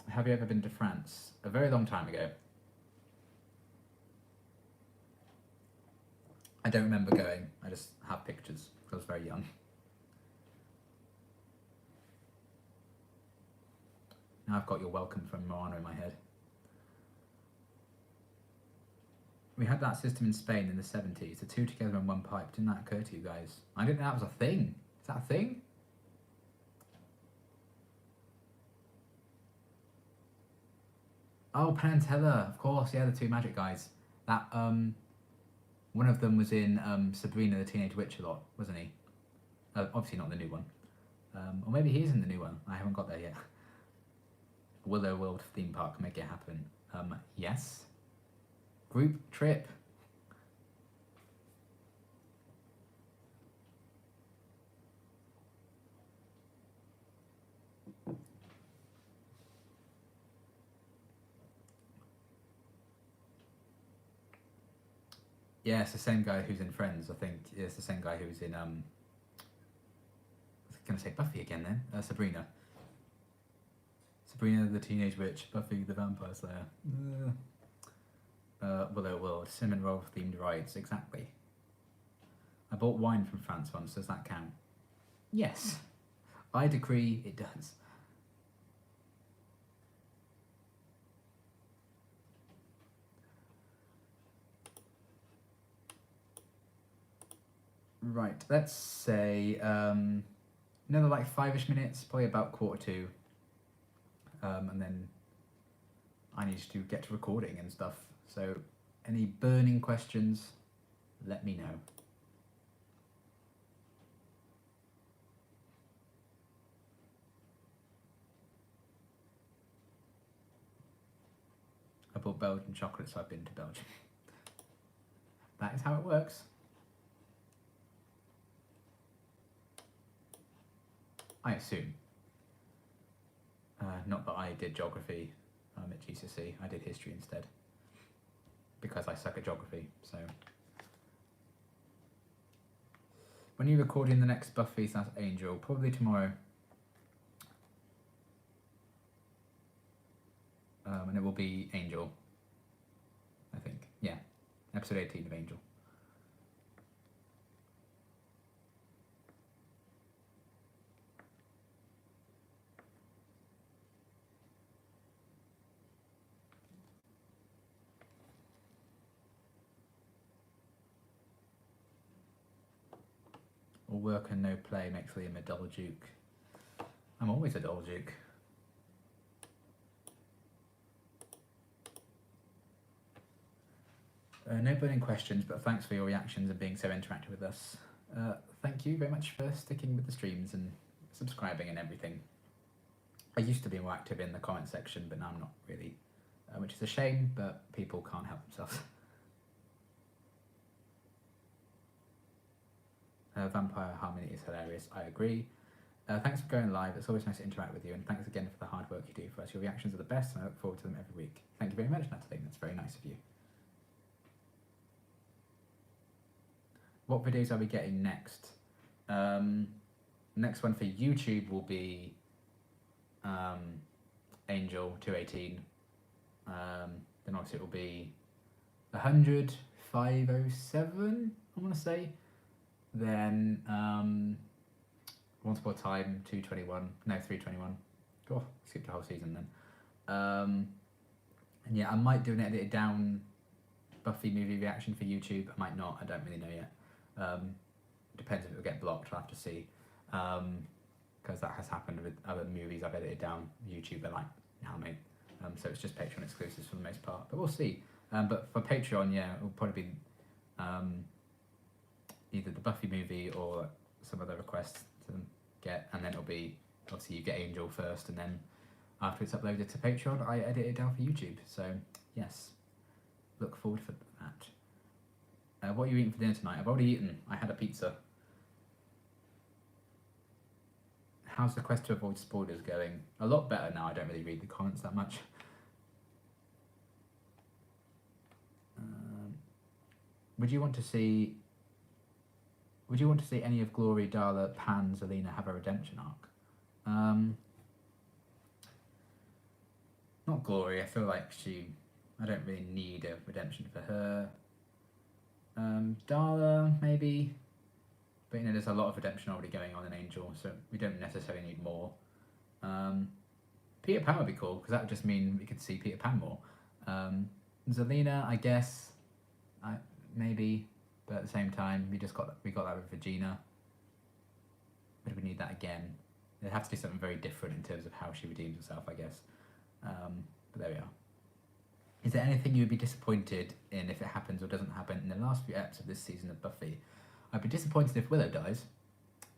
Have you ever been to France? A very long time ago. I don't remember going. I just have pictures because I was very young. Now I've got You're Welcome from Moana in my head. We had that system in Spain in the 70s, the two together in one pipe. Didn't that occur to you guys? I didn't know that was a thing. Is that a thing? Oh, Penn and Teller, of course, yeah, the two magic guys. That, one of them was in Sabrina the Teenage Witch a lot, wasn't he? Obviously not the new one. Or maybe he is in the new one. I haven't got there yet. Willow World theme park, make it happen. Yes. Group trip. Yeah, it's the same guy who's in Friends, I think. Yeah, it's the same guy who's in, I was going to say Buffy again then. Sabrina. Sabrina the Teenage Witch, Buffy the Vampire Slayer. Willow World, cinnamon roll themed rides, exactly. I bought wine from France once, does that count? Yes. I decree it does. Right, let's say another like 5-ish minutes, probably about 1:45. And then I need to get to recording and stuff. So any burning questions, let me know. I bought Belgian chocolate, so I've been to Belgium. That is how it works. I assume. Not that I did geography at GCSE, I did history instead. Because I suck at geography, so. When are you recording the next Buffy / Angel? Probably tomorrow. And it will be Angel, I think. Yeah, episode 18 of Angel. All work and no play makes Liam a dull duke. I'm always a dull duke. No burning questions, but thanks for your reactions and being so interactive with us. Thank you very much for sticking with the streams and subscribing and everything. I used to be more active in the comment section, but now I'm not really, which is a shame, but people can't help themselves. Vampire Harmony is hilarious, I agree. Thanks for going live, it's always nice to interact with you, and thanks again for the hard work you do for us. Your reactions are the best, and I look forward to them every week. Thank you very much, Natalie, that's very nice of you. What videos are we getting next? Next one for YouTube will be Angel 218. Then obviously it will be 100 507, I want to say. Then Once Upon a Time 221, no 321. Oh, skipped a whole season then. And yeah, I might do an edited down Buffy movie reaction for YouTube. I might not. I don't really know yet. Depends if it will get blocked. I'll have to see. Because that has happened with other movies I've edited down. YouTube are like, how mate? So it's just Patreon exclusives for the most part. But we'll see. But for Patreon, yeah, it'll probably be either the Buffy movie or some other requests to get, and then it'll be obviously you get Angel first, and then after it's uploaded to Patreon, I edit it down for YouTube. So yes, look forward for that. What are you eating for dinner tonight? I've already eaten. I had a pizza. How's the quest to avoid spoilers going? A lot better now. I don't really read the comments that much. Would you want to see any of Glory, Darla, Pan, Zelena have a redemption arc? Not Glory. I feel like I don't really need a redemption for her. Darla, maybe. But you know, there's a lot of redemption already going on in Angel, so we don't necessarily need more. Peter Pan would be cool, because that would just mean we could see Peter Pan more. Zelena, I guess, maybe, but at the same time, we got that with Regina. But do we need that again? It'd have to be something very different in terms of how she redeems herself, I guess. But there we are. Is there anything you'd be disappointed in if it happens or doesn't happen in the last few episodes of this season of Buffy? I'd be disappointed if Willow dies.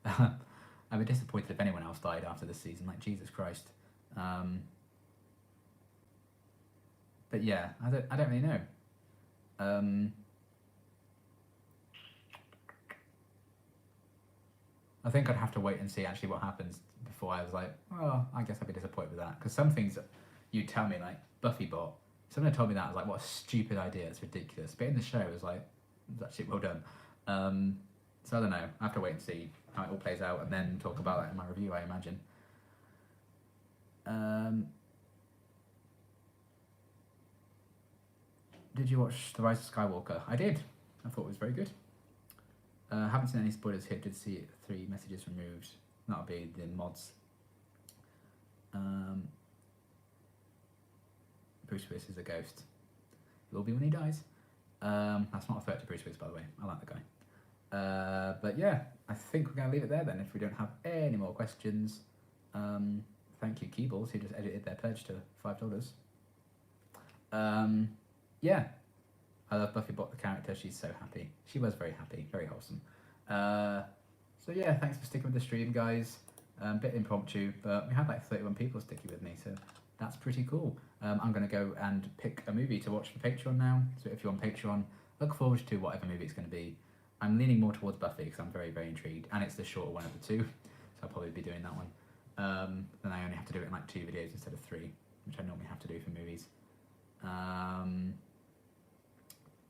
I'd be disappointed if anyone else died after this season, like Jesus Christ. But yeah, I don't really know. I think I'd have to wait and see actually what happens before I was like, oh, I guess I'd be disappointed with that. Because some things you'd tell me, like Buffybot, someone told me that, I was like, what a stupid idea, it's ridiculous. But in the show, it was like, it's actually well done. So I don't know, I have to wait and see how it all plays out and then talk about that in my review, I imagine. Did you watch The Rise of Skywalker? I did. I thought it was very good. Haven't seen any spoilers here. Did see 3 messages removed. That'll be the mods. Bruce Willis is a ghost. He will be when he dies. That's not a threat to Bruce Willis, by the way. I like the guy. But yeah, I think we're going to leave it there then if we don't have any more questions. Thank you, Keyballs, who just edited their pledge to $5. Yeah, I love Buffybot, the character. She's so happy. She was very happy, very wholesome. So yeah, thanks for sticking with the stream, guys. Bit impromptu, but we had like 31 people sticking with me, so that's pretty cool. I'm going to go and pick a movie to watch for Patreon now. So if you're on Patreon, look forward to whatever movie it's going to be. I'm leaning more towards Buffy because I'm very, very intrigued, and it's the shorter one of the two, so I'll probably be doing that one. Then I only have to do it in like 2 videos instead of 3, which I normally have to do for movies.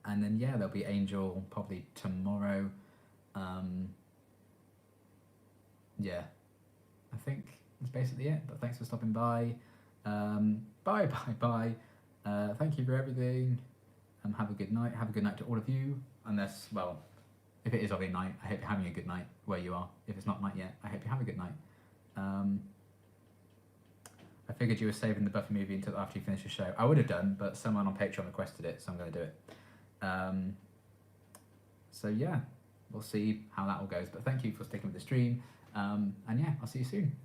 And then yeah, there'll be Angel probably tomorrow. Yeah, I think that's basically it. But thanks for stopping by. Bye. Thank you for everything. Have a good night. Have a good night to all of you. Unless, well, if it is already night, I hope you're having a good night where you are. If it's not night yet, I hope you have a good night. I figured you were saving the Buffy movie until after you finish the show. I would have done, but someone on Patreon requested it, so I'm going to do it. So yeah, we'll see how that all goes. But thank you for sticking with the stream. And yeah, I'll see you soon.